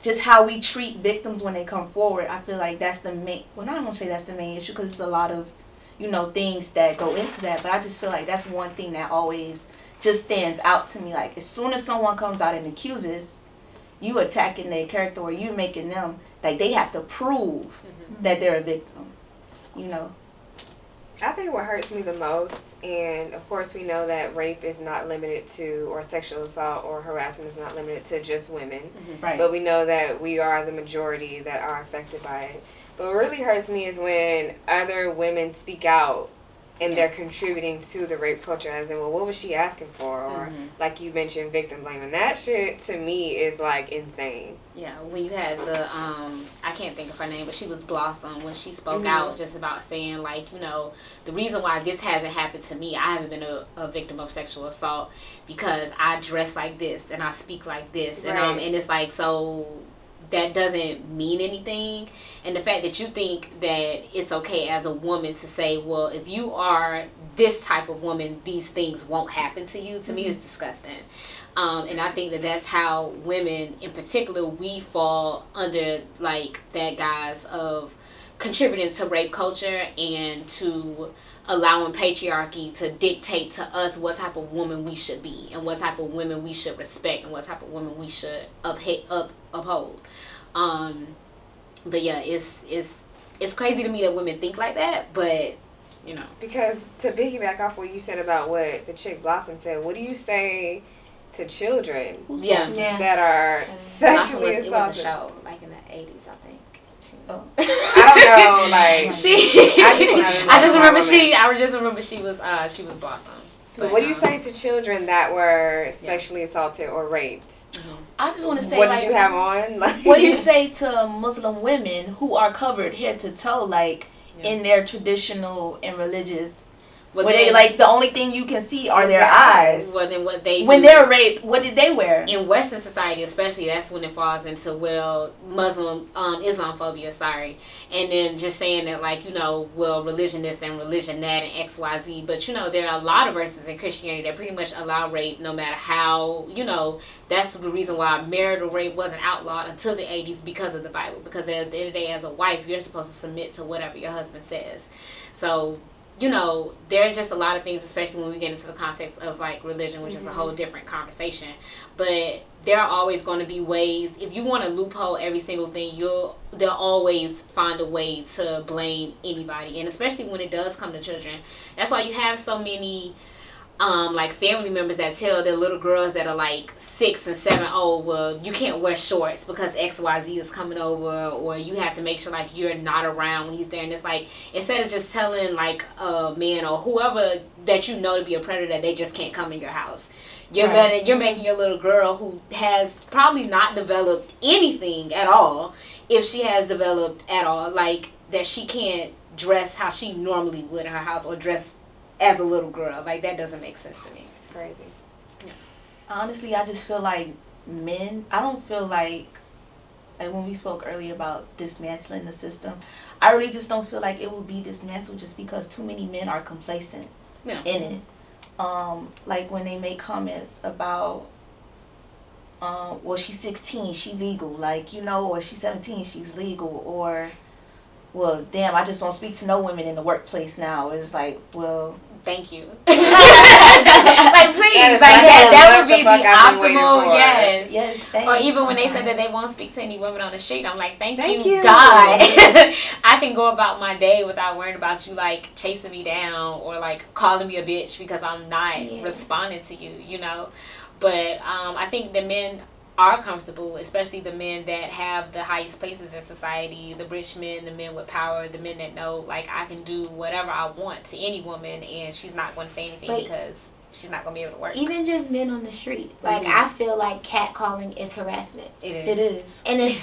just how we treat victims when they come forward. I feel like that's the main. Well, not gonna say that's the main issue because it's a lot of, things that go into that. But I just feel like that's one thing that always just stands out to me. Like, as soon as someone comes out and accuses, you attacking their character, or you making them like they have to prove that they're a victim. I think what hurts me the most, and of course we know that rape is not limited to, or sexual assault or harassment is not limited to just women. Right. But we know that we are the majority that are affected by it. But what really hurts me is when other women speak out and they're contributing to the rape culture, as in, well, what was she asking for? Or, like you mentioned, victim blaming. That shit, to me, is, like, insane. Yeah, when you had the, I can't think of her name, but she was Blossom, when she spoke out just about saying, like, the reason why this hasn't happened to me, I haven't been a victim of sexual assault, because I dress like this, and I speak like this, and it's like, so that doesn't mean anything. And the fact that you think that it's okay as a woman to say, well, if you are this type of woman, these things won't happen to you, to me is disgusting. And I think that that's how women in particular, we fall under like that guise of contributing to rape culture and to allowing patriarchy to dictate to us what type of woman we should be and what type of women we should respect and what type of women we should uphold. But yeah, it's crazy to me that women think like that, but because to piggyback off what you said about what the chick Blossom said, what do you say to children that are sexually assaulted? It was a show like in the 80s, I think. I don't know, like I just remember she was Blossom. But what do you say to children that were sexually assaulted or raped? I just want to say, what did you have on? What do you say to Muslim women who are covered head to toe, like in their traditional and religious? Where they like the only thing you can see are their eyes. Well, then what they when they're raped, what did they wear? In Western society, especially, that's when it falls into Muslim Islamophobia. Sorry, and then just saying that religion this and religion that and X Y Z. But there are a lot of verses in Christianity that pretty much allow rape, no matter how That's the reason why marital rape wasn't outlawed until the 80s because of the Bible. Because at the end of the day, as a wife, you're supposed to submit to whatever your husband says. So. There's just a lot of things, especially when we get into the context of religion, which is a whole different conversation. But there are always going to be ways. If you want to loophole every single thing, they'll always find a way to blame anybody, and especially when it does come to children. That's why you have so many family members that tell their little girls that are 6 and 7, oh, well, you can't wear shorts because XYZ is coming over, or you have to make sure you're not around when he's there. And it's instead of just telling a man or whoever that to be a predator that they just can't come in your house, you're making your little girl, who has probably not developed anything at all, if she has developed at all, that she can't dress how she normally would in her house or dress as a little girl. That doesn't make sense to me. It's crazy. Yeah. Honestly, I just feel like men, I don't feel like when we spoke earlier about dismantling the system, I really just don't feel like it will be dismantled just because too many men are complacent in it. When they make comments about, well, she's 16, she legal, or she's 17, she's legal, or, well, damn, I just don't speak to no women in the workplace now. It's well... Thank you. Please. That would be the optimal, yes. Yes, thanks. Or even when they said that they won't speak to any women on the street, I'm thank you, God. I can go about my day without worrying about you, chasing me down or, calling me a bitch because I'm not responding to you, But I think the men are comfortable, especially the men that have the highest places in society, the rich men, the men with power, the men that know I can do whatever I want to any woman and she's not going to say anything because she's not going to be able to work. Even just men on the street. I feel like catcalling is harassment. It is. And it's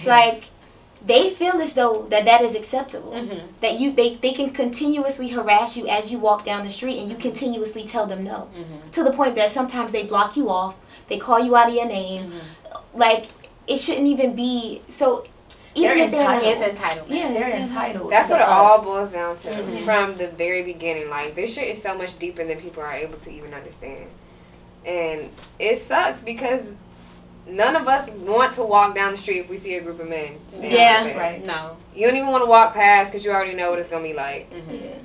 they feel as though that is acceptable. That they can continuously harass you as you walk down the street and you continuously tell them no. To the point that sometimes they block you off, they call you out of your name. It shouldn't even be so. Even it's entitled. Yeah, they're entitled. That's what it all boils down to from the very beginning. This shit is so much deeper than people are able to even understand, and it sucks because none of us want to walk down the street if we see a group of men. Yeah, right. No. You don't even want to walk past because you already know what it's going to be like. Mm-hmm. Yeah.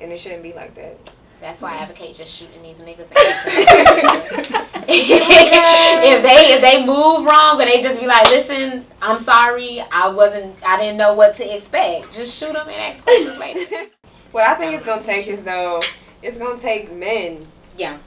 And it shouldn't be like that. That's why I advocate just shooting these niggas. if they move wrong, and they just be like, listen, I'm sorry, I didn't know what to expect. Just shoot them and ask questions later. What I think it's going to take is, though, it's going to take men. Yeah.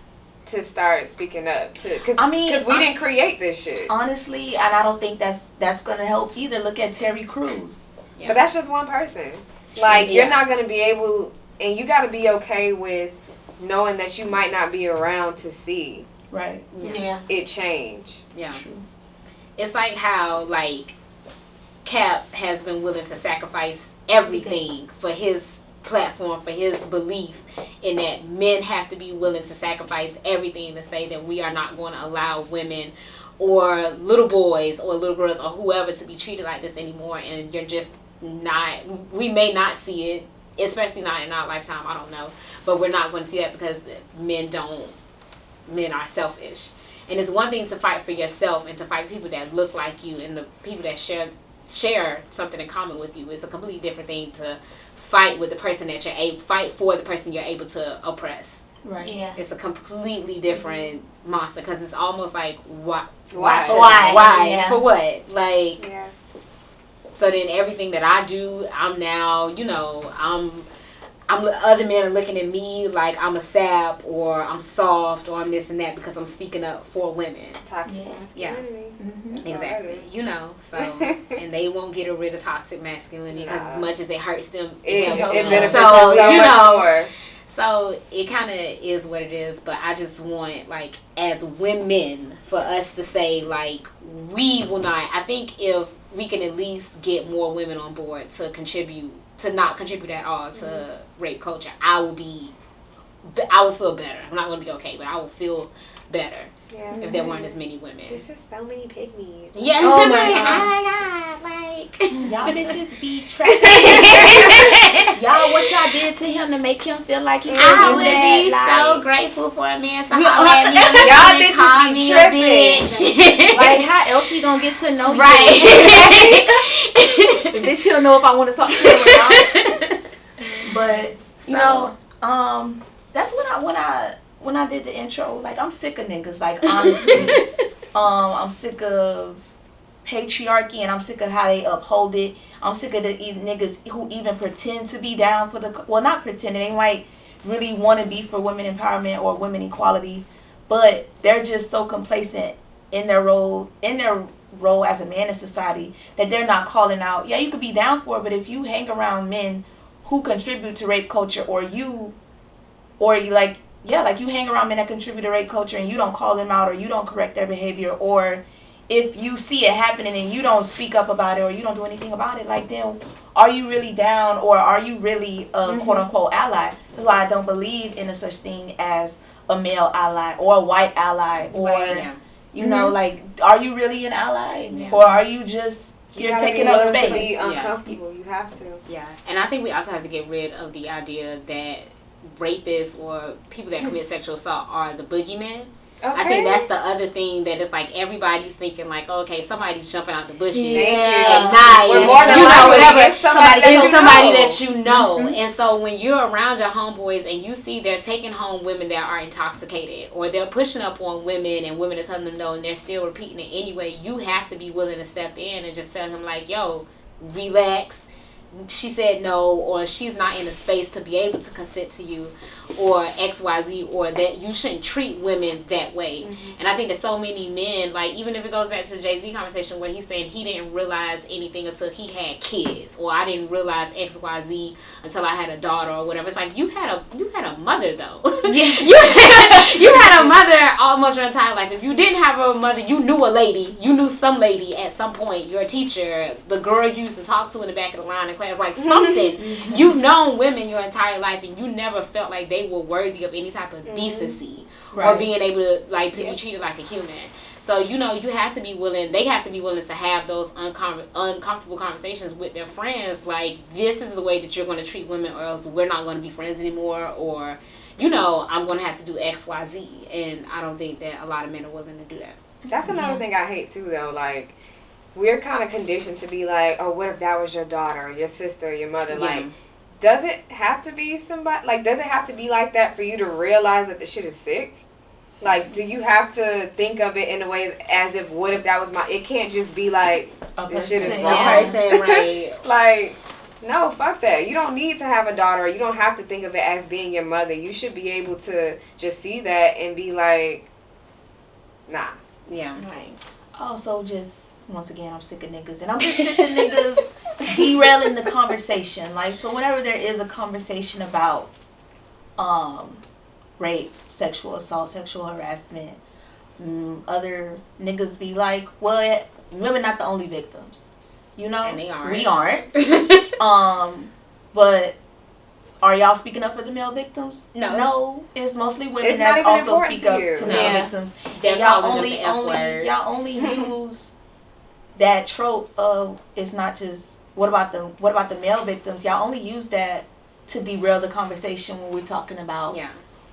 To start speaking up, because we didn't create this shit. Honestly, and I don't think that's gonna help either. Look at Terry Crews. Yeah. But that's just one person. Like, you're not gonna be able, and you got to be okay with knowing that you might not be around to see. Right. Yeah. It change. Yeah. True. It's like how like Cap has been willing to sacrifice everything for his platform, for his belief in that men have to be willing to sacrifice everything to say that we are not going to allow women or little boys or little girls or whoever to be treated like this anymore. And you're just not, we may not see it, especially not in our lifetime, I don't know, but we're not going to see that because men are selfish. And it's one thing to fight for yourself and to fight people that look like you and the people that share something in common with you. It's a completely different thing to fight with the person that fight for the person you're able to oppress. Right. Yeah. It's a completely different monster because it's almost like why? Yeah. For what? Like, yeah. So then everything that I do, I'm now, I'm other men are looking at me like I'm a sap or I'm soft or I'm this and that because I'm speaking up for women. Toxic masculinity. Yeah. Mm-hmm. Exactly. So, and they won't get rid of toxic masculinity because as much as it hurts them, it helps benefits them. them so much more. So it kind of is what it is, but I just want, like, as women, for us to say, like, we will not. I think if we can at least get more women on board to not contribute at all to rape culture, I will feel better. I'm not going to be okay, but I will feel better if there weren't as many women. There's just so many pygmies. Yeah, oh my God, like y'all bitches be trapping. Y'all, what y'all did to him to make him feel like he could I do would that? be like, so grateful for a man to holler at me on the Y'all phone and call bitches be me tripping. a bitch. like, how else he gonna get to know you? Right. Bitch, he'll know if I want to talk to him or not. But you know, that's when I did the intro. Like, I'm sick of niggas. Like, honestly, I'm sick of patriarchy and I'm sick of how they uphold it. I'm sick of the niggas who even pretend to be down for not pretend. They might really want to be for women empowerment or women equality, but they're just so complacent in their role as a man in society that they're not calling out. Yeah, you could be down for it, but if you hang around men who contribute to rape culture, or you hang around men that contribute to rape culture and you don't call them out or you don't correct their behavior, or if you see it happening and you don't speak up about it or you don't do anything about it, like, then are you really down, or are you really a quote-unquote ally? That's why I don't believe in a such thing as a male ally or a white ally, or you know, like, are you really an ally, or are you just here taking up space? To be uncomfortable. You have to. Yeah, and I think we also have to get rid of the idea that rapists or people that commit sexual assault are the boogeyman. Okay. I think that's the other thing that it's like everybody's thinking like, okay, somebody's jumping out the bushes at night. We're more than whatever. It's somebody that you know. And so when you're around your homeboys and you see they're taking home women that are intoxicated, or they're pushing up on women and women are telling them no and they're still repeating it anyway, you have to be willing to step in and just tell him like, yo, relax. She said no, or she's not in a space to be able to consent to you, or XYZ, or that you shouldn't treat women that way. And I think that so many men, like, even if it goes back to the Jay-Z conversation where he's saying he didn't realize anything until he had kids, or I didn't realize XYZ until I had a daughter or whatever. It's like, you had a mother though. Yeah. you had a mother almost your entire life. If you didn't have a mother, you knew a lady. You knew some lady at some point. Your teacher, the girl you used to talk to in the back of the line in class, like something. You've known women your entire life and you never felt like they were worthy of any type of decency or being able to be treated like a human. So, you know, you have to be willing, they have to be willing to have those uncomfortable conversations with their friends, like, this is the way that you're going to treat women or else we're not going to be friends anymore, or, you know, I'm going to have to do X, Y, Z. And I don't think that a lot of men are willing to do that. That's another thing I hate too, though. Like, we're kind of conditioned to be like, oh, what if that was your daughter, or your sister, or your mother? Like, does it have to be somebody? Like, does it have to be like that for you to realize that the shit is sick? Like, do you have to think of it in a way as if, what if that was my? It can't just be like, this shit is wrong. Right. Like, no, fuck that. You don't need to have a daughter. You don't have to think of it as being your mother. You should be able to just see that and be like, nah. Yeah. Right. Also, just, once again, I'm sick of niggas. And I'm just sick of niggas derailing the conversation. Like, so whenever there is a conversation about rape, sexual assault, sexual harassment, other niggas be like, well, women not the only victims. You know? And they aren't. We aren't. But are y'all speaking up for the male victims? No. It's mostly women that also speak up to male victims. And y'all only use that trope of, it's not just what about the male victims? Y'all only use that to derail the conversation when we're talking about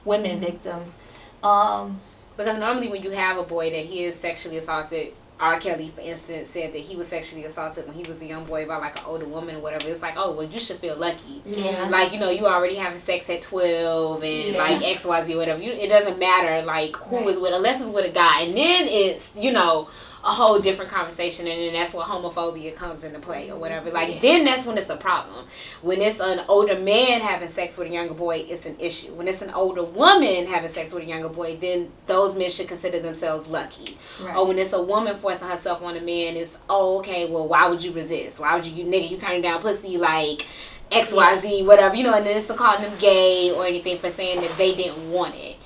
women victims. Because normally when you have a boy that he is sexually assaulted, R. Kelly, for instance, said that he was sexually assaulted when he was a young boy by like an older woman or whatever. It's like, oh, well, you should feel lucky. Yeah. Like, you know, you already having sex at 12 and like XYZ or whatever. It doesn't matter like who is with, unless it's with a guy. And then it's, you know, a whole different conversation, and then that's when homophobia comes into play or whatever. Like, then that's when it's a problem. When it's an older man having sex with a younger boy, it's an issue. When it's an older woman having sex with a younger boy, then those men should consider themselves lucky. Right. Or when it's a woman forcing herself on a man, it's, oh, okay, well, why would you resist? Why would you nigga, you turning down pussy, like, XYZ, whatever, you know, and then it's calling them gay or anything for saying that they didn't want it.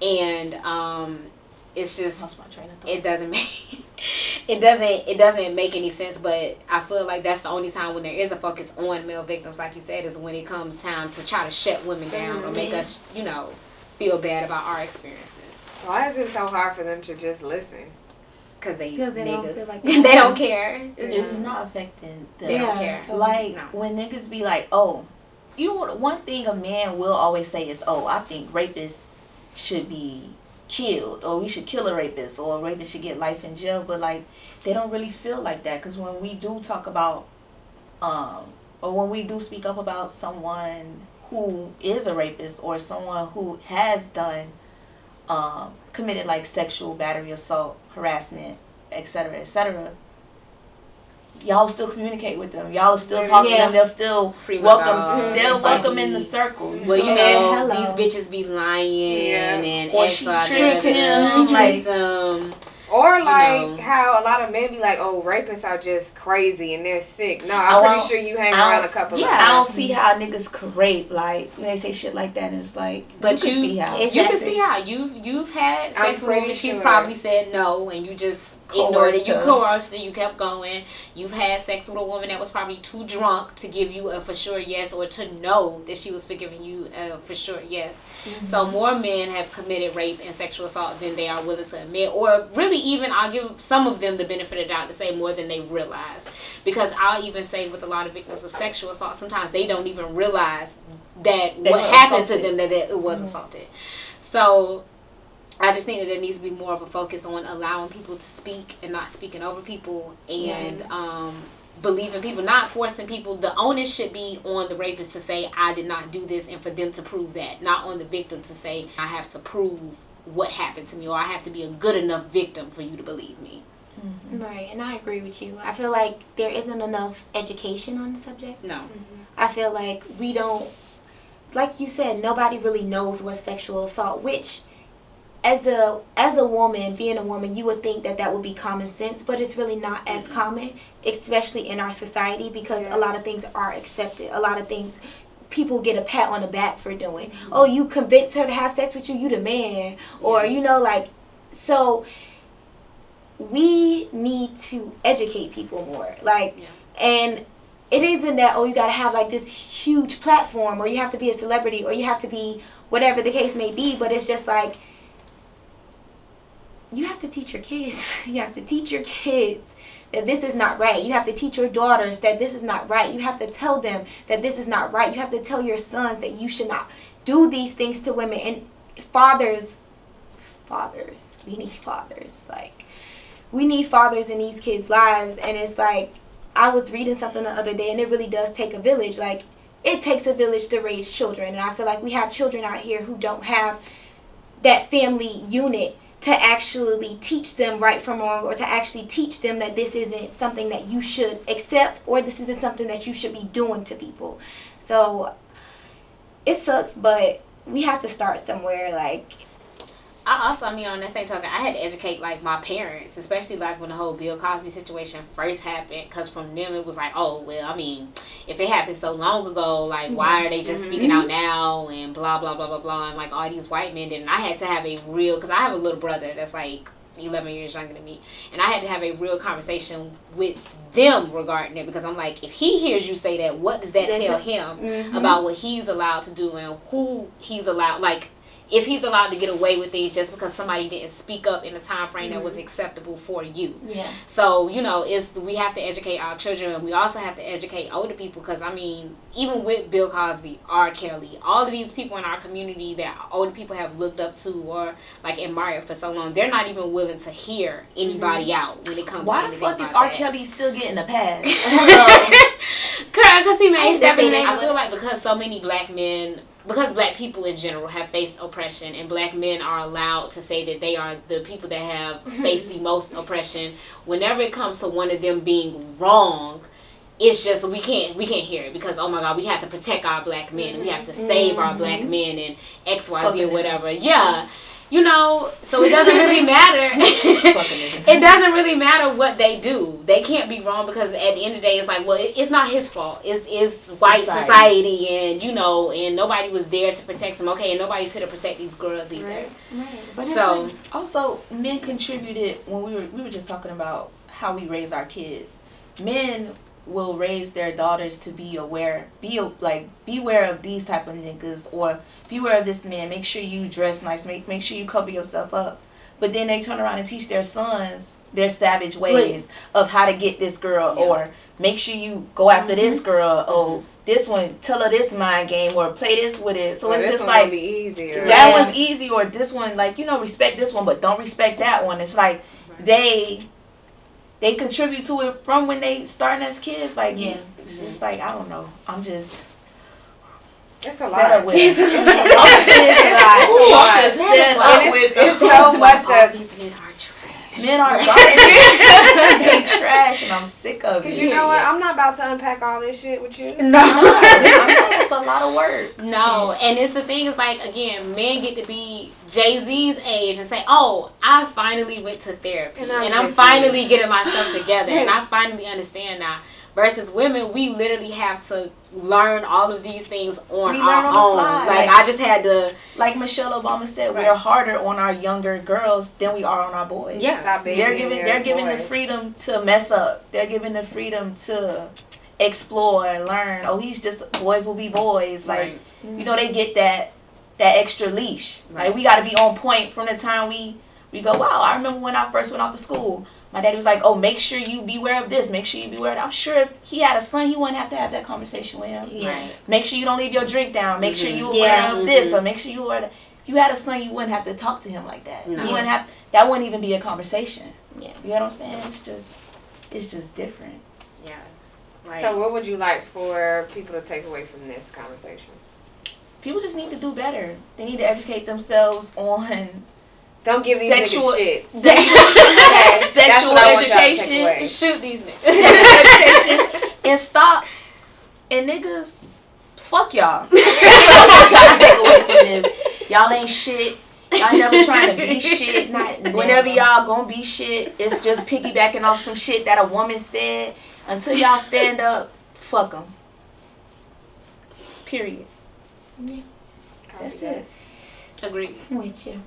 And, it's just, it doesn't make it doesn't make any sense. But I feel like that's the only time when there is a focus on male victims, like you said, is when it comes time to try to shut women down or make us, you know, feel bad about our experiences. Why is it so hard for them to just listen? Because they niggas. Feel like they don't care. It's not affecting them. They don't care. So, like, when niggas be like, oh, you know what? One thing a man will always say is, oh, I think rapists should be killed, or we should kill a rapist, or a rapist should get life in jail. But like, they don't really feel like that, because when we do talk about or when we do speak up about someone who is a rapist or someone who has done committed like sexual battery, assault, harassment, etc., y'all still communicate with them. Y'all still talk to them. They'll still welcome. They'll welcome in the circle. Well, you know, these bitches be lying and or she tricked them. She tricked them. Or like how a lot of men be like, oh, rapists are just crazy and they're sick. No, I'm pretty sure you hang around a couple of them. I don't see how niggas could rape. Like, when they say shit like that, it's like, but you can see how. You can see how. You've had sex with a woman. She's probably said no, and you just ignored it. You coerced it. You kept going. You've had sex with a woman that was probably too drunk to give you a for sure yes, or to know that she was forgiving you a for sure yes. Mm-hmm. So more men have committed rape and sexual assault than they are willing to admit, or really even I'll give some of them the benefit of the doubt to say more than they realize. Because I'll even say with a lot of victims of sexual assault, sometimes they don't even realize that what happened to them, that it was assaulted. So I just think that there needs to be more of a focus on allowing people to speak and not speaking over people, and believing people, not forcing people. The onus should be on the rapist to say, I did not do this, and for them to prove that, not on the victim to say, I have to prove what happened to me, or I have to be a good enough victim for you to believe me. Mm-hmm. Right, and I agree with you. I feel like there isn't enough education on the subject. No. Mm-hmm. I feel like we don't, like you said, nobody really knows what sexual assault, which as a woman, being a woman, you would think that would be common sense, but it's really not as common, especially in our society, because a lot of things are accepted. A lot of things people get a pat on the back for doing. Mm-hmm. Oh, you convinced her to have sex with you, you the man. Or, you know, like, so we need to educate people more. Like, and it isn't that, oh, you got to have like this huge platform, or you have to be a celebrity, or you have to be whatever the case may be, but it's just like, you have to teach your kids. You have to teach your kids that this is not right. You have to teach your daughters that this is not right. You have to tell them that this is not right. You have to tell your sons that you should not do these things to women. And fathers, fathers. We need fathers. Like, we need fathers in these kids' lives. And it's like, I was reading something the other day, and it really does take a village. Like, it takes a village to raise children. And I feel like we have children out here who don't have that family unit to actually teach them right from wrong, or to actually teach them that this isn't something that you should accept, or this isn't something that you should be doing to people. So it sucks, but we have to start somewhere. Like, I also, on that same token, I had to educate, like, my parents, especially, like, when the whole Bill Cosby situation first happened, because from them it was like, oh, well, if it happened so long ago, like, why are they just speaking out now, and blah, blah, blah, blah, blah, and, like, all these white men did. And I had to have a real, because I have a little brother that's, like, 11 years younger than me, and I had to have a real conversation with them regarding it, because I'm like, if he hears you say that, what does that tell him about what he's allowed to do and who he's allowed, like, if he's allowed to get away with things just because somebody didn't speak up in a time frame that was acceptable for you. Yeah. So, we have to educate our children, and we also have to educate older people, because, even with Bill Cosby, R. Kelly, all of these people in our community that older people have looked up to or, like, admired for so long, they're not even willing to hear anybody out when it comes to anything. Why the fuck is R. Kelly still getting a pass? Girl, because he made I feel like because so many black men, because black people in general have faced oppression, and black men are allowed to say that they are the people that have faced the most oppression, whenever it comes to one of them being wrong, it's just we can't hear it, because, oh my God, we have to protect our black men, we have to save our black men, and XYZ or whatever. Yeah. So it doesn't really matter. It doesn't really matter what they do. They can't be wrong, because at the end of the day, it's like, well, it's not his fault. It's white society, and, and nobody was there to protect him. Okay, and nobody's here to protect these girls either. Right. But so, also, men contributed, when we were just talking about how we raise our kids. Men will raise their daughters to be aware, beware of these type of niggas, or beware of this man, make sure you dress nice, make sure you cover yourself up. But then they turn around and teach their sons their savage ways of how to get this girl, or make sure you go after this girl, or this one, tell her this mind game, or play this with it. So it's just like, be easier. That one's easy, or this one, like, respect this one, but don't respect that one. It's like, they contribute to it from when they starting as kids. Like, it's just like, I don't know. I'm just it's a lot. fed up with it. It's so much that men are garbage. They trash, and I'm sick of it. Because you know what? I'm not about to unpack all this shit with you. No. I know that's a lot of work. No, and it's the thing is, like, again, men get to be Jay-Z's age and say, oh, I finally went to therapy, and I'm finally getting myself together, and I finally understand now. Versus women, we literally have to learn all of these things on our own. Like, I just had to... Like Michelle Obama said, we're harder on our younger girls than we are on our boys. Yeah. They're given the freedom to mess up. They're given the freedom to explore and learn. Oh, he's just... Boys will be boys. Like, they get that extra leash. Right. Like, we got to be on point from the time we go, wow, I remember when I first went off to school. My daddy was like, oh, make sure you beware of this. Make sure you beware of that. I'm sure if he had a son, he wouldn't have to have that conversation with him. Yeah. Make sure you don't leave your drink down. Make sure you aware of this. Or make sure you aware of that. If you had a son, you wouldn't have to talk to him like that. No. You wouldn't have, that wouldn't even be a conversation. Yeah. You know what I'm saying? It's just different. Yeah. Like, so what would you like for people to take away from this conversation? People just need to do better. They need to educate themselves on... Don't give these niggas shit. Sexual education. Shoot these niggas. Sexual education. And stop. And niggas, fuck y'all. That's what y'all take away from this. Y'all ain't shit. Y'all never trying to be shit. Whenever y'all gonna be shit, it's just piggybacking off some shit that a woman said. Until y'all stand up, fuck them. Period. Yeah. That's it. Agreed. I'm with you.